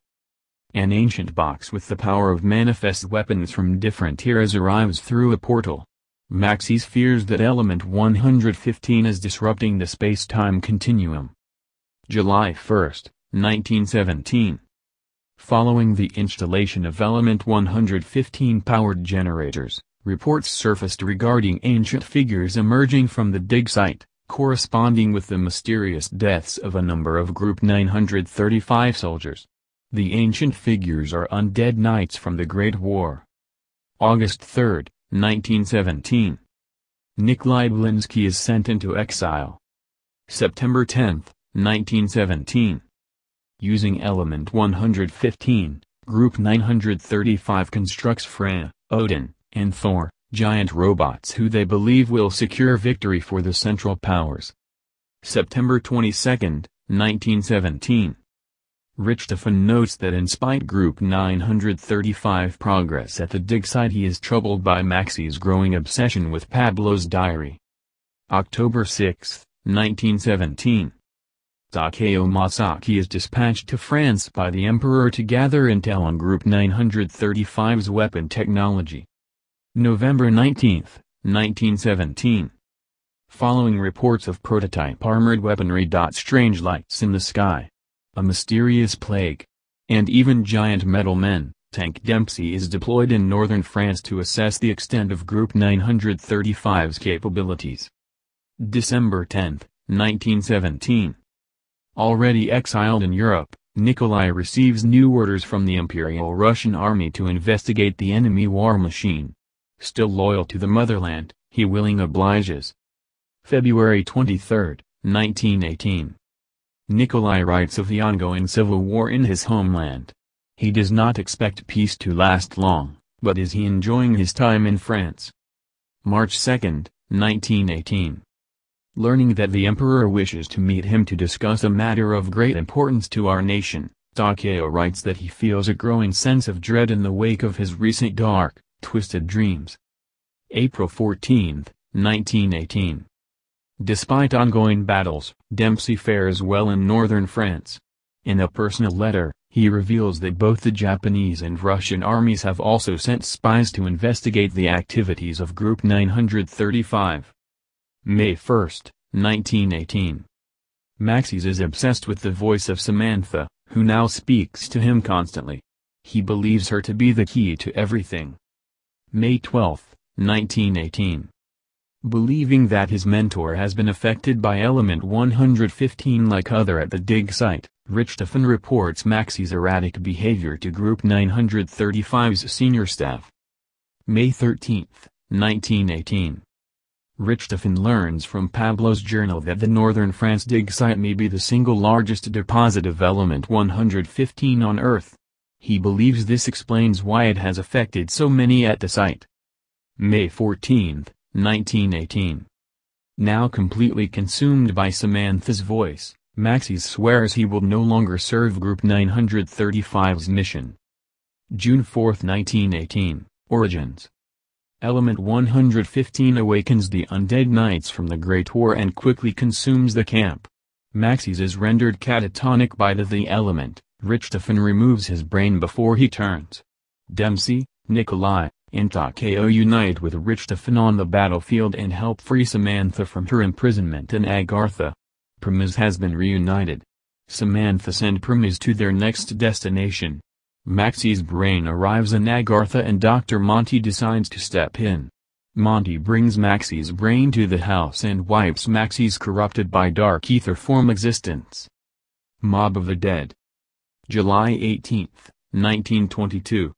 An ancient box with the power of manifest weapons from different eras arrives through a portal. Maxis fears that element 115 is disrupting the space-time continuum. July 1, 1917. Following the installation of element 115 powered generators, reports surfaced regarding ancient figures emerging from the dig site, corresponding with the mysterious deaths of a number of Group 935 soldiers. The ancient figures are undead knights from the Great War. August 3, 1917. Nikolai Blinsky is sent into exile. September 10, 1917. Using element 115, Group 935 constructs Freya, Odin, and Thor, giant robots who they believe will secure victory for the Central Powers. September 22, 1917. Richthofen notes that in spite Group 935 progress at the dig site, he is troubled by Maxis' growing obsession with Pablo's diary. October 6, 1917. Takeo Masaki is dispatched to France by the Emperor to gather intel on Group 935's weapon technology. November 19, 1917. Following reports of prototype armored weaponry. Strange lights in the sky. A mysterious plague. And even giant metal men. Tank Dempsey is deployed in northern France to assess the extent of Group 935's capabilities. December 10, 1917. Already exiled in Europe, Nikolai receives new orders from the Imperial Russian Army to investigate the enemy war machine. Still loyal to the motherland, he willingly obliges. February 23, 1918. Nikolai writes of the ongoing civil war in his homeland. He does not expect peace to last long, but is he enjoying his time in France? March 2, 1918. Learning that the Emperor wishes to meet him to discuss a matter of great importance to our nation, Takeo writes that he feels a growing sense of dread in the wake of his recent dark, twisted dreams. April 14, 1918. Despite ongoing battles, Dempsey fares well in northern France. In a personal letter, he reveals that both the Japanese and Russian armies have also sent spies to investigate the activities of Group 935. May 1, 1918. Maxis is obsessed with the voice of Samantha, who now speaks to him constantly. He believes her to be the key to everything. May 12, 1918. Believing that his mentor has been affected by element 115 like other at the dig site, Richthofen reports Maxis' erratic behavior to Group 935's senior staff. May 13, 1918. Richthofen learns from Pablo's journal that the northern France dig site may be the single largest deposit of element 115 on Earth. He believes this explains why it has affected so many at the site. May 14, 1918. Now completely consumed by Samantha's voice, Maxis swears he will no longer serve Group 935's mission. June 4, 1918, Origins. Element 115 awakens the undead knights from the Great War and quickly consumes the camp. Maxis is rendered catatonic by the element. Richthofen removes his brain before he turns. Dempsey, Nikolai, and Takeo unite with Richthofen on the battlefield and help free Samantha from her imprisonment in Agartha. Premise has been reunited. Samantha send Premise to their next destination. Maxis' brain arrives in Agartha and Dr. Monty decides to step in. Monty brings Maxis' brain to the house and wipes Maxis' corrupted by dark ether form existence. Mob of the Dead. July 18, 1922.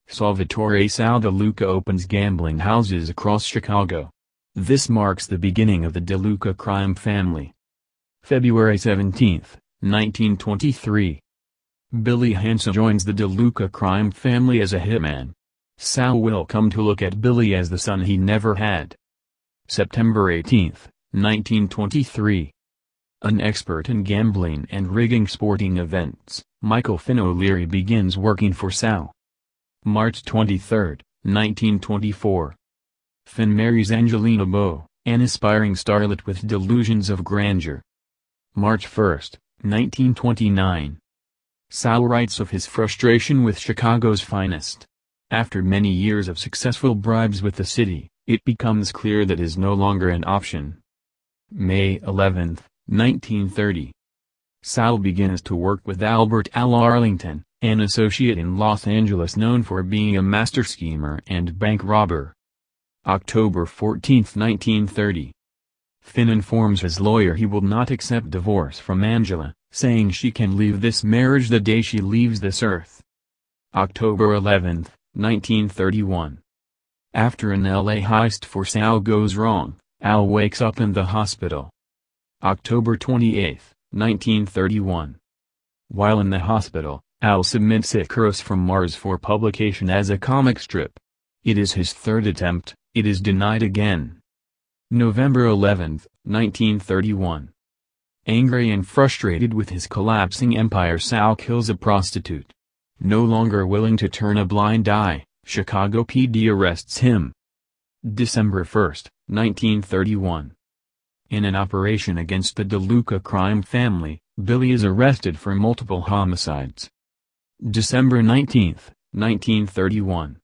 Salvatore Sal De Luca opens gambling houses across Chicago. This marks the beginning of the De Luca crime family. February 17, 1923. Billy Hansen joins the De Luca crime family as a hitman. Sal will come to look at Billy as the son he never had. September 18, 1923. An expert in gambling and rigging sporting events, Michael Finn O'Leary begins working for Sal. March 23, 1924. Finn marries Angelina Bow, an aspiring starlet with delusions of grandeur. March 1, 1929. Sal writes of his frustration with Chicago's finest. After many years of successful bribes with the city, it becomes clear that is no longer an option. May 11, 1930. Sal begins to work with Albert Al Arlington, an associate in Los Angeles known for being a master schemer and bank robber. October 14, 1930. Finn informs his lawyer he will not accept divorce from Angela, saying she can leave this marriage the day she leaves this earth. October 11, 1931. After an LA heist for Sal goes wrong, Al wakes up in the hospital. October 28, 1931. While in the hospital, Al submits Icarus from Mars for publication as a comic strip. It is his third attempt, it is denied again. November 11, 1931. Angry and frustrated with his collapsing empire, Sal kills a prostitute. No longer willing to turn a blind eye, Chicago PD arrests him. December 1, 1931. In an operation against the De Luca crime family, Billy is arrested for multiple homicides. December 19, 1931.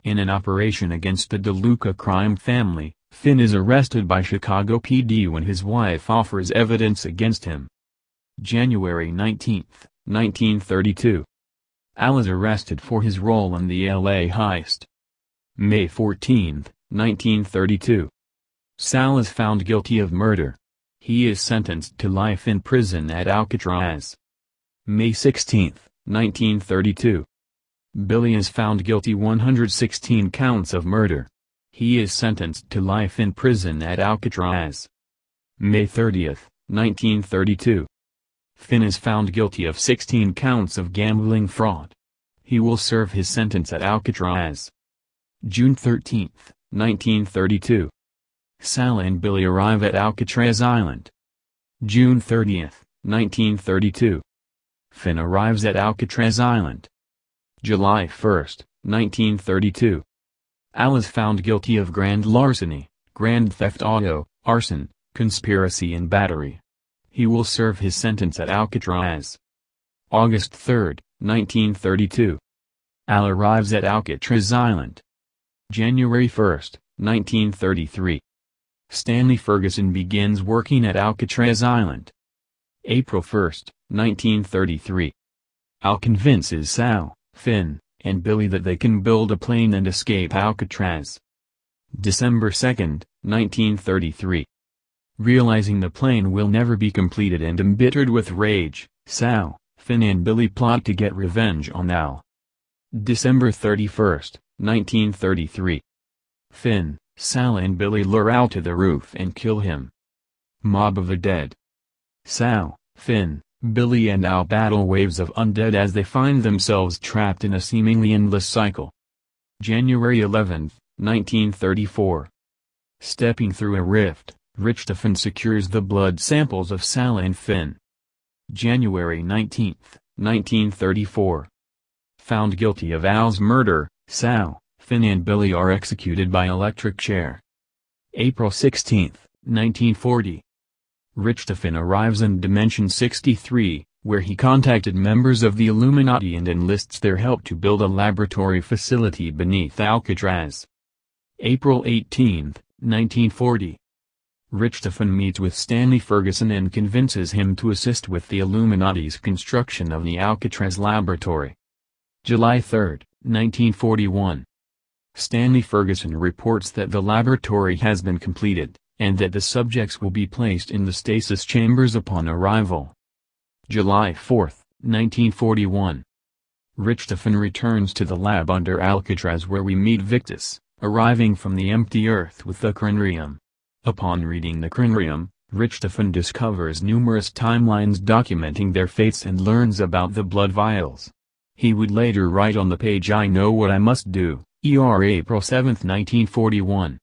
In an operation against the De Luca crime family, Finn is arrested by Chicago PD when his wife offers evidence against him. January 19, 1932. Al is arrested for his role in the LA heist. May 14, 1932. Sal is found guilty of murder. He is sentenced to life in prison at Alcatraz. May 16, 1932. Billy is found guilty 116 counts of murder. He is sentenced to life in prison at Alcatraz. May 30, 1932. Finn is found guilty of 16 counts of gambling fraud. He will serve his sentence at Alcatraz. June 13, 1932. Sal and Billy arrive at Alcatraz Island. June 30, 1932. Finn arrives at Alcatraz Island. July 1, 1932. Al is found guilty of grand larceny, grand theft auto, arson, conspiracy and battery. He will serve his sentence at Alcatraz. August 3, 1932. Al arrives at Alcatraz Island. January 1, 1933. Stanley Ferguson begins working at Alcatraz Island. April 1, 1933. Al convinces Sal, Finn, and Billy that they can build a plane and escape Alcatraz. December 2, 1933. Realizing the plane will never be completed and embittered with rage, Sal, Finn and Billy plot to get revenge on Al. December 31, 1933. Finn, Sal and Billy lure Al to the roof and kill him. Mob of the Dead. Sal, Finn, Billy and Al battle waves of undead as they find themselves trapped in a seemingly endless cycle. January 11, 1934. Stepping through a rift, Richthofen secures the blood samples of Sal and Finn. January 19, 1934. Found guilty of Al's murder, Sal, Finn and Billy are executed by electric chair. April 16, 1940. Richthofen arrives in Dimension 63, where he contacted members of the Illuminati and enlists their help to build a laboratory facility beneath Alcatraz. April 18, 1940. Richthofen meets with Stanley Ferguson and convinces him to assist with the Illuminati's construction of the Alcatraz laboratory. July 3, 1941. Stanley Ferguson reports that the laboratory has been completed, and that the subjects will be placed in the stasis chambers upon arrival. July 4, 1941. Richthofen returns to the lab under Alcatraz where we meet Victus, arriving from the empty earth with the cranium. Upon reading the cranium, Richthofen discovers numerous timelines documenting their fates and learns about the blood vials. He would later write on the page, "I know what I must do." April 7, 1941.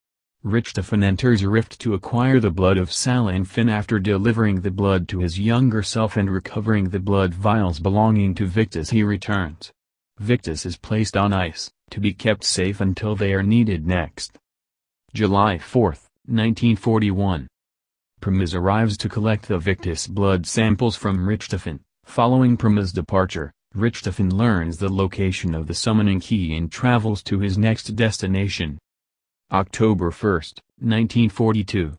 Richthofen enters a rift to acquire the blood of Sal and Finn after delivering the blood to his younger self and recovering the blood vials belonging to Victus. He returns. Victus is placed on ice, to be kept safe until they are needed next. July 4, 1941. Primus arrives to collect the Victus blood samples from Richthofen. Following Primus' departure, Richthofen learns the location of the summoning key and travels to his next destination. October 1, 1942.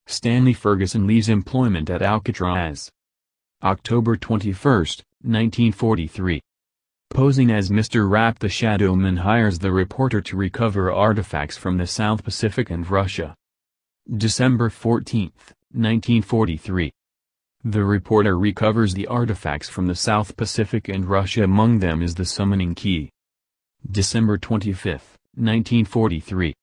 Stanley Ferguson leaves employment at Alcatraz. October 21, 1943. Posing as Mr. Rapp, the Shadowman hires the reporter to recover artifacts from the South Pacific and Russia. December 14, 1943. The reporter recovers the artifacts from the South Pacific and Russia. Among them is the summoning key. December 25, 1943.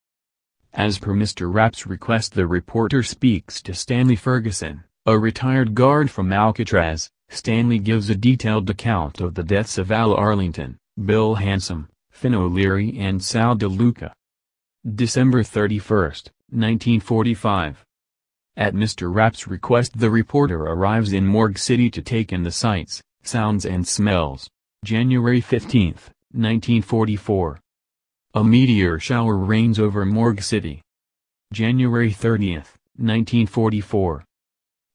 As per Mr. Rapp's request, the reporter speaks to Stanley Ferguson, a retired guard from Alcatraz. Stanley gives a detailed account of the deaths of Al Arlington, Bill Handsome, Finn O'Leary and Sal DeLuca. December 31, 1945. At Mr. Rapp's request, the reporter arrives in Morgue City to take in the sights, sounds and smells. January 15, 1944. A meteor shower rains over Morgue City. January 30, 1944.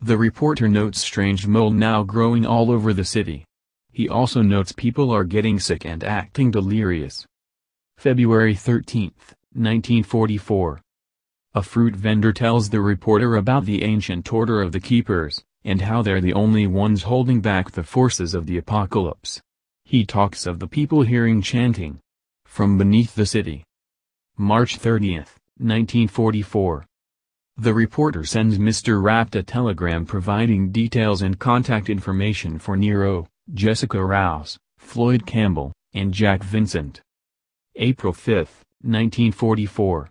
The reporter notes strange mold now growing all over the city. He also notes people are getting sick and acting delirious. February 13, 1944. A fruit vendor tells the reporter about the ancient order of the Keepers, and how they're the only ones holding back the forces of the apocalypse. He talks of the people hearing chanting from beneath the city. March 30, 1944. The reporter sends Mr. Rapp a telegram providing details and contact information for Nero, Jessica Rouse, Floyd Campbell, and Jack Vincent. April 5, 1944.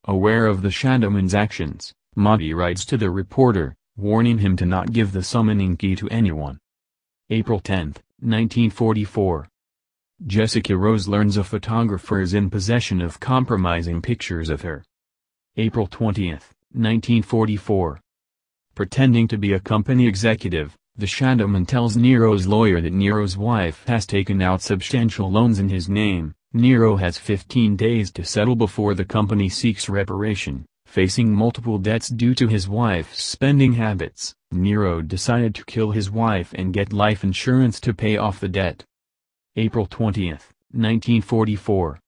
Aware of the Shadowman's actions, Monty writes to the reporter, warning him to not give the summoning key to anyone. April 10, 1944. Jessica Rose learns a photographer is in possession of compromising pictures of her. April 20, 1944. Pretending to be a company executive, the Shadowman tells Nero's lawyer that Nero's wife has taken out substantial loans in his name. Nero has 15 days to settle before the company seeks reparation. Facing multiple debts due to his wife's spending habits, Nero decided to kill his wife and get life insurance to pay off the debt. April 20, 1944.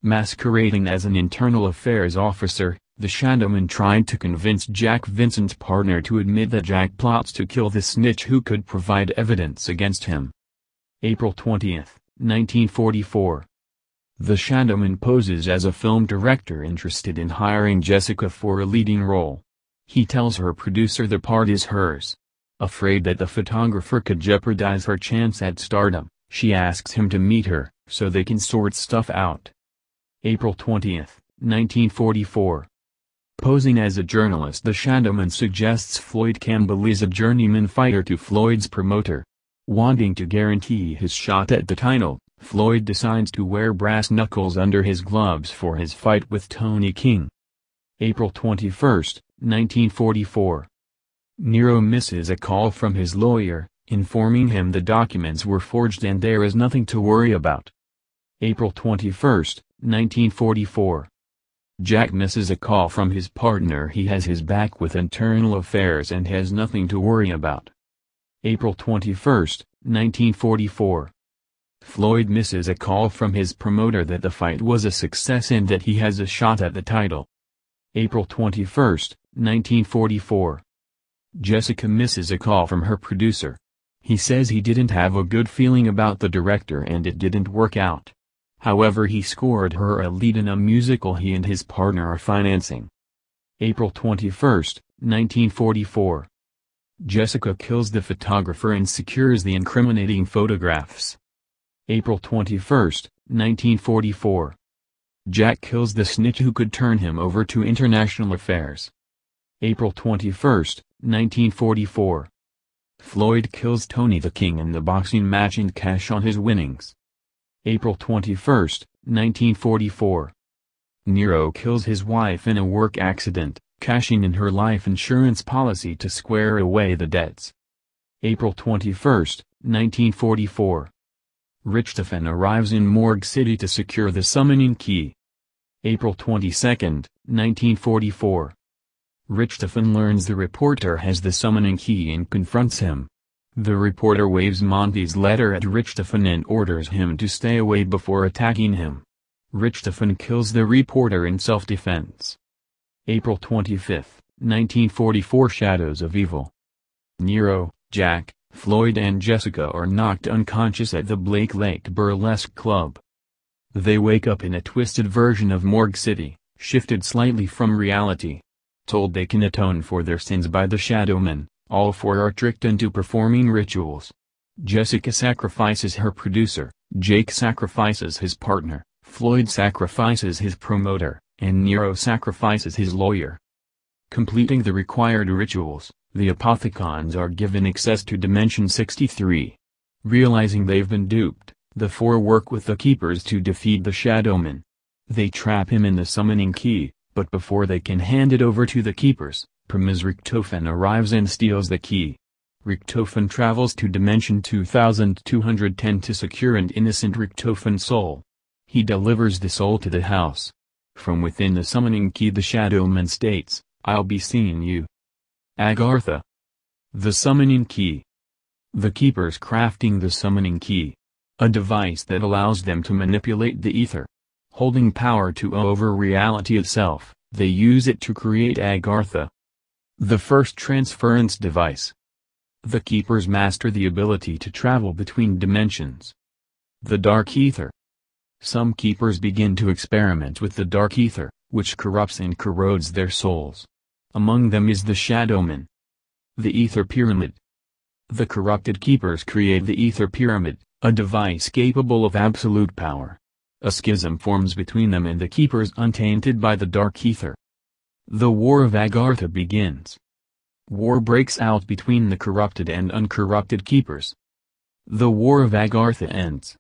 Masquerading as an internal affairs officer, the Shadowman tried to convince Jack Vincent's partner to admit that Jack plots to kill the snitch who could provide evidence against him. April 20, 1944. The Shadowman poses as a film director interested in hiring Jessica for a leading role. He tells her producer the part is hers. Afraid that the photographer could jeopardize her chance at stardom, she asks him to meet her, so they can sort stuff out. April 20, 1944. Posing as a journalist, the Shadowman suggests Floyd Campbell is a journeyman fighter to Floyd's promoter. Wanting to guarantee his shot at the title, Floyd decides to wear brass knuckles under his gloves for his fight with Tony King. April 21, 1944. Nero misses a call from his lawyer, informing him the documents were forged and there is nothing to worry about. April 21, 1944. Jack misses a call from his partner he has his back with internal affairs and has nothing to worry about. April 21, 1944. Floyd misses a call from his promoter that the fight was a success and that he has a shot at the title. April 21, 1944. Jessica misses a call from her producer. He says he didn't have a good feeling about the director and it didn't work out. However, he scored her a lead in a musical he and his partner are financing. April 21, 1944. Jessica kills the photographer and secures the incriminating photographs. April 21, 1944. Jack kills the snitch who could turn him over to international affairs. April 21, 1944. Floyd kills Tony the King in the boxing match and cash on his winnings. April 21, 1944. Nero kills his wife in a work accident, cashing in her life insurance policy to square away the debts. April 21, 1944. Richthofen arrives in Morgue City to secure the summoning key. April 22, 1944. Richthofen learns the reporter has the summoning key and confronts him. The reporter waves Monty's letter at Richthofen and orders him to stay away before attacking him. Richthofen kills the reporter in self-defense. April 25, 1944. Shadows of Evil. Nero, Jack, Floyd and Jessica are knocked unconscious at the Blake Lake Burlesque Club. They wake up in a twisted version of Morgue City, shifted slightly from reality. Told they can atone for their sins by the Shadowman, all four are tricked into performing rituals. Jessica sacrifices her producer, Jake sacrifices his partner, Floyd sacrifices his promoter, and Nero sacrifices his lawyer. Completing the required rituals, the Apothecons are given access to Dimension 63. Realizing they've been duped, the four work with the Keepers to defeat the Shadowman. They trap him in the summoning key, but before they can hand it over to the Keepers, Primus Richthofen arrives and steals the key. Richthofen travels to Dimension 2210 to secure an innocent Richthofen soul. He delivers the soul to the house. From within the summoning key the Shadowman states, "I'll be seeing you." Agartha. The summoning key. The Keepers crafting the summoning key. A device that allows them to manipulate the ether. Holding power to over reality itself, they use it to create Agartha. The first transference device. The Keepers master the ability to travel between dimensions. The Dark Ether. Some Keepers begin to experiment with the Dark Ether, which corrupts and corrodes their souls. Among them is the Shadowman. The Ether Pyramid. The corrupted Keepers create the Ether Pyramid, a device capable of absolute power. A schism forms between them and the Keepers untainted by the Dark Ether. The War of Agartha begins. War breaks out between the corrupted and uncorrupted Keepers. The War of Agartha ends.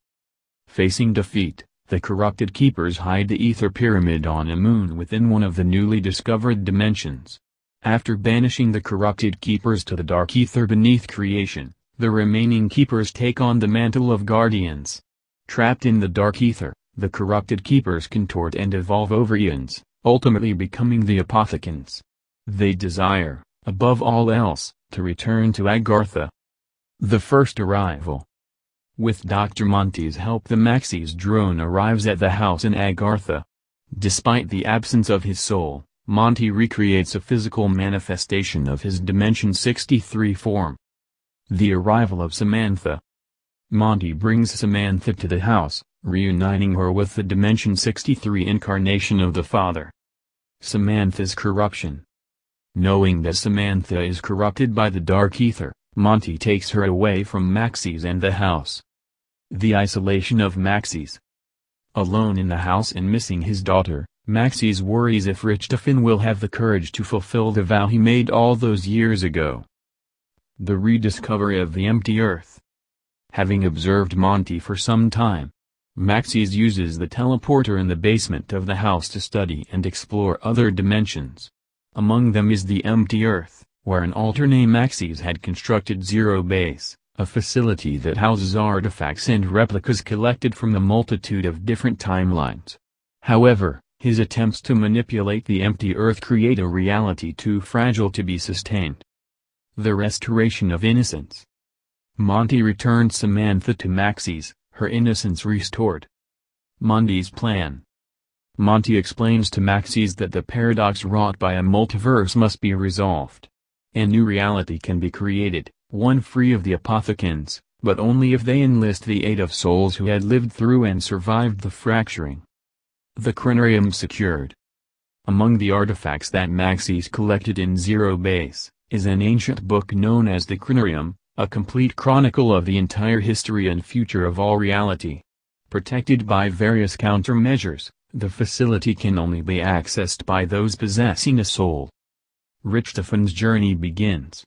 Facing defeat, the corrupted keepers hide the ether pyramid on a moon within one of the newly discovered dimensions. After banishing the corrupted keepers to the dark ether beneath creation, the remaining keepers take on the mantle of guardians. Trapped in the dark ether, the corrupted keepers contort and evolve over eons, ultimately becoming the Apothicans. They desire, above all else, to return to Agartha. The first arrival. With Dr. Monty's help, the Maxis drone arrives at the house in Agartha. Despite the absence of his soul, Monty recreates a physical manifestation of his Dimension 63 form. The arrival of Samantha. Monty brings Samantha to the house, reuniting her with the Dimension 63 incarnation of the Father. Samantha's corruption. Knowing that Samantha is corrupted by the dark ether, Monty takes her away from Maxis and the house. The isolation of Maxis. Alone in the house and missing his daughter, Maxis worries if Richthofen will have the courage to fulfill the vow he made all those years ago. The rediscovery of the empty earth. Having observed Monty for some time, Maxis uses the teleporter in the basement of the house to study and explore other dimensions. Among them is the empty earth, where an alternate Maxis had constructed Zero Base, a facility that houses artifacts and replicas collected from a multitude of different timelines. However, his attempts to manipulate the empty earth create a reality too fragile to be sustained. The restoration of innocence. Monty returned Samantha to Maxis, her innocence restored. Monty's plan. Monty explains to Maxis that the paradox wrought by a multiverse must be resolved. A new reality can be created, one free of the Apothicans, but only if they enlist the aid of souls who had lived through and survived the fracturing. The Chronicles secured. Among the artifacts that Maxis collected in Zero Base, is an ancient book known as the Chronicles, a complete chronicle of the entire history and future of all reality. Protected by various countermeasures, the facility can only be accessed by those possessing a soul. Richthofen's journey begins.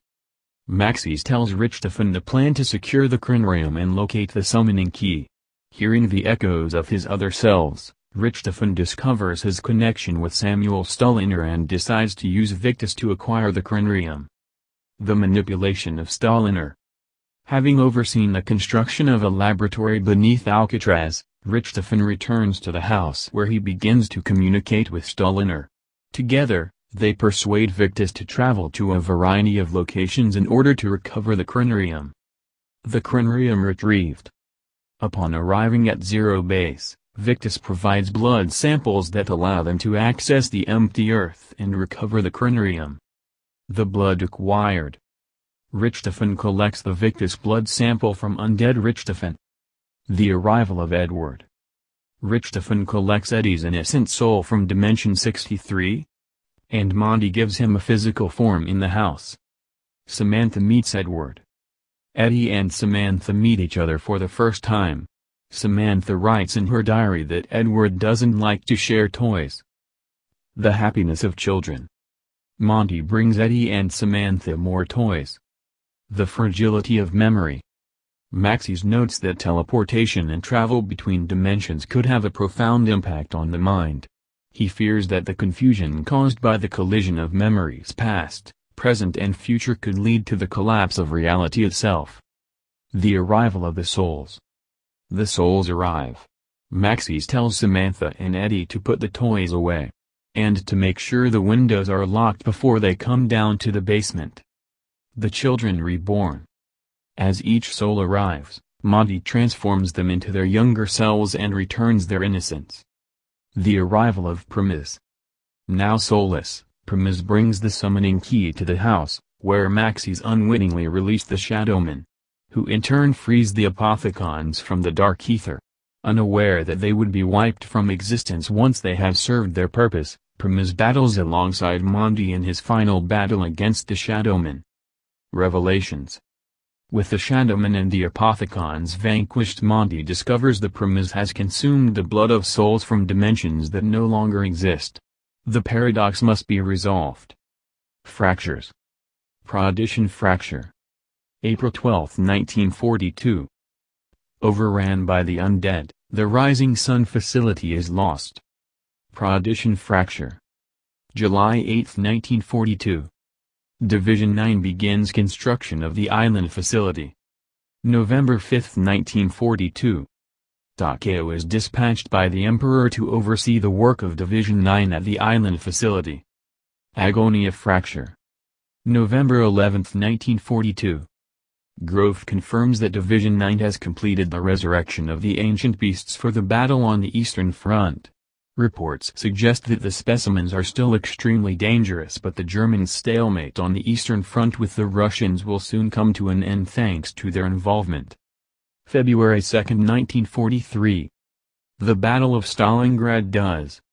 Maxis tells Richthofen the plan to secure the Chronicles and locate the summoning key. Hearing the echoes of his other selves, Richthofen discovers his connection with Samuel Staliner and decides to use Victus to acquire the Chronicles. The manipulation of Staliner. Having overseen the construction of a laboratory beneath Alcatraz, Richthofen returns to the house where he begins to communicate with Staliner. Together, they persuade Victus to travel to a variety of locations in order to recover the Chronicles. The Chronicles retrieved. Upon arriving at Zero Base, Victus provides blood samples that allow them to access the empty earth and recover the Chronicles. The blood acquired. Richthofen collects the Victus blood sample from undead Richthofen. The arrival of Edward. Richthofen collects Eddie's innocent soul from Dimension 63. And Monty gives him a physical form in the house. Samantha meets Edward. Eddie and Samantha meet each other for the first time. Samantha writes in her diary that Edward doesn't like to share toys. The happiness of children. Monty brings Eddie and Samantha more toys. The fragility of memory. Maxis notes that teleportation and travel between dimensions could have a profound impact on the mind. He fears that the confusion caused by the collision of memories past, present and future could lead to the collapse of reality itself. The arrival of the souls. The souls arrive. Maxis tells Samantha and Eddie to put the toys away. And to make sure the windows are locked before they come down to the basement. The children reborn. As each soul arrives, Monty transforms them into their younger selves and returns their innocence. The arrival of Primus. Now soulless, Primus brings the summoning key to the house, where Maxis unwittingly released the Shadowman, who in turn frees the Apothicons from the dark ether. Unaware that they would be wiped from existence once they have served their purpose, Primus battles alongside Monty in his final battle against the Shadowman. Revelations. With the Shadowman and the Apothicons vanquished, Monty discovers the Primus has consumed the blood of souls from dimensions that no longer exist. The paradox must be resolved. Fractures. Prodition fracture. April 12, 1942. Overran by the undead, The Rising Sun facility is lost. Prodition fracture. July 8, 1942. Division 9 begins construction of the island facility. November 5, 1942. Takeo is dispatched by the Emperor to oversee the work of Division 9 at the island facility. Agonia fracture. November 11, 1942. Growth confirms that Division 9 has completed the resurrection of the ancient beasts for the battle on the Eastern Front. Reports suggest that the specimens are still extremely dangerous, but the Germans' stalemate on the Eastern Front with the Russians will soon come to an end thanks to their involvement. February 2, 1943. The Battle of Stalingrad does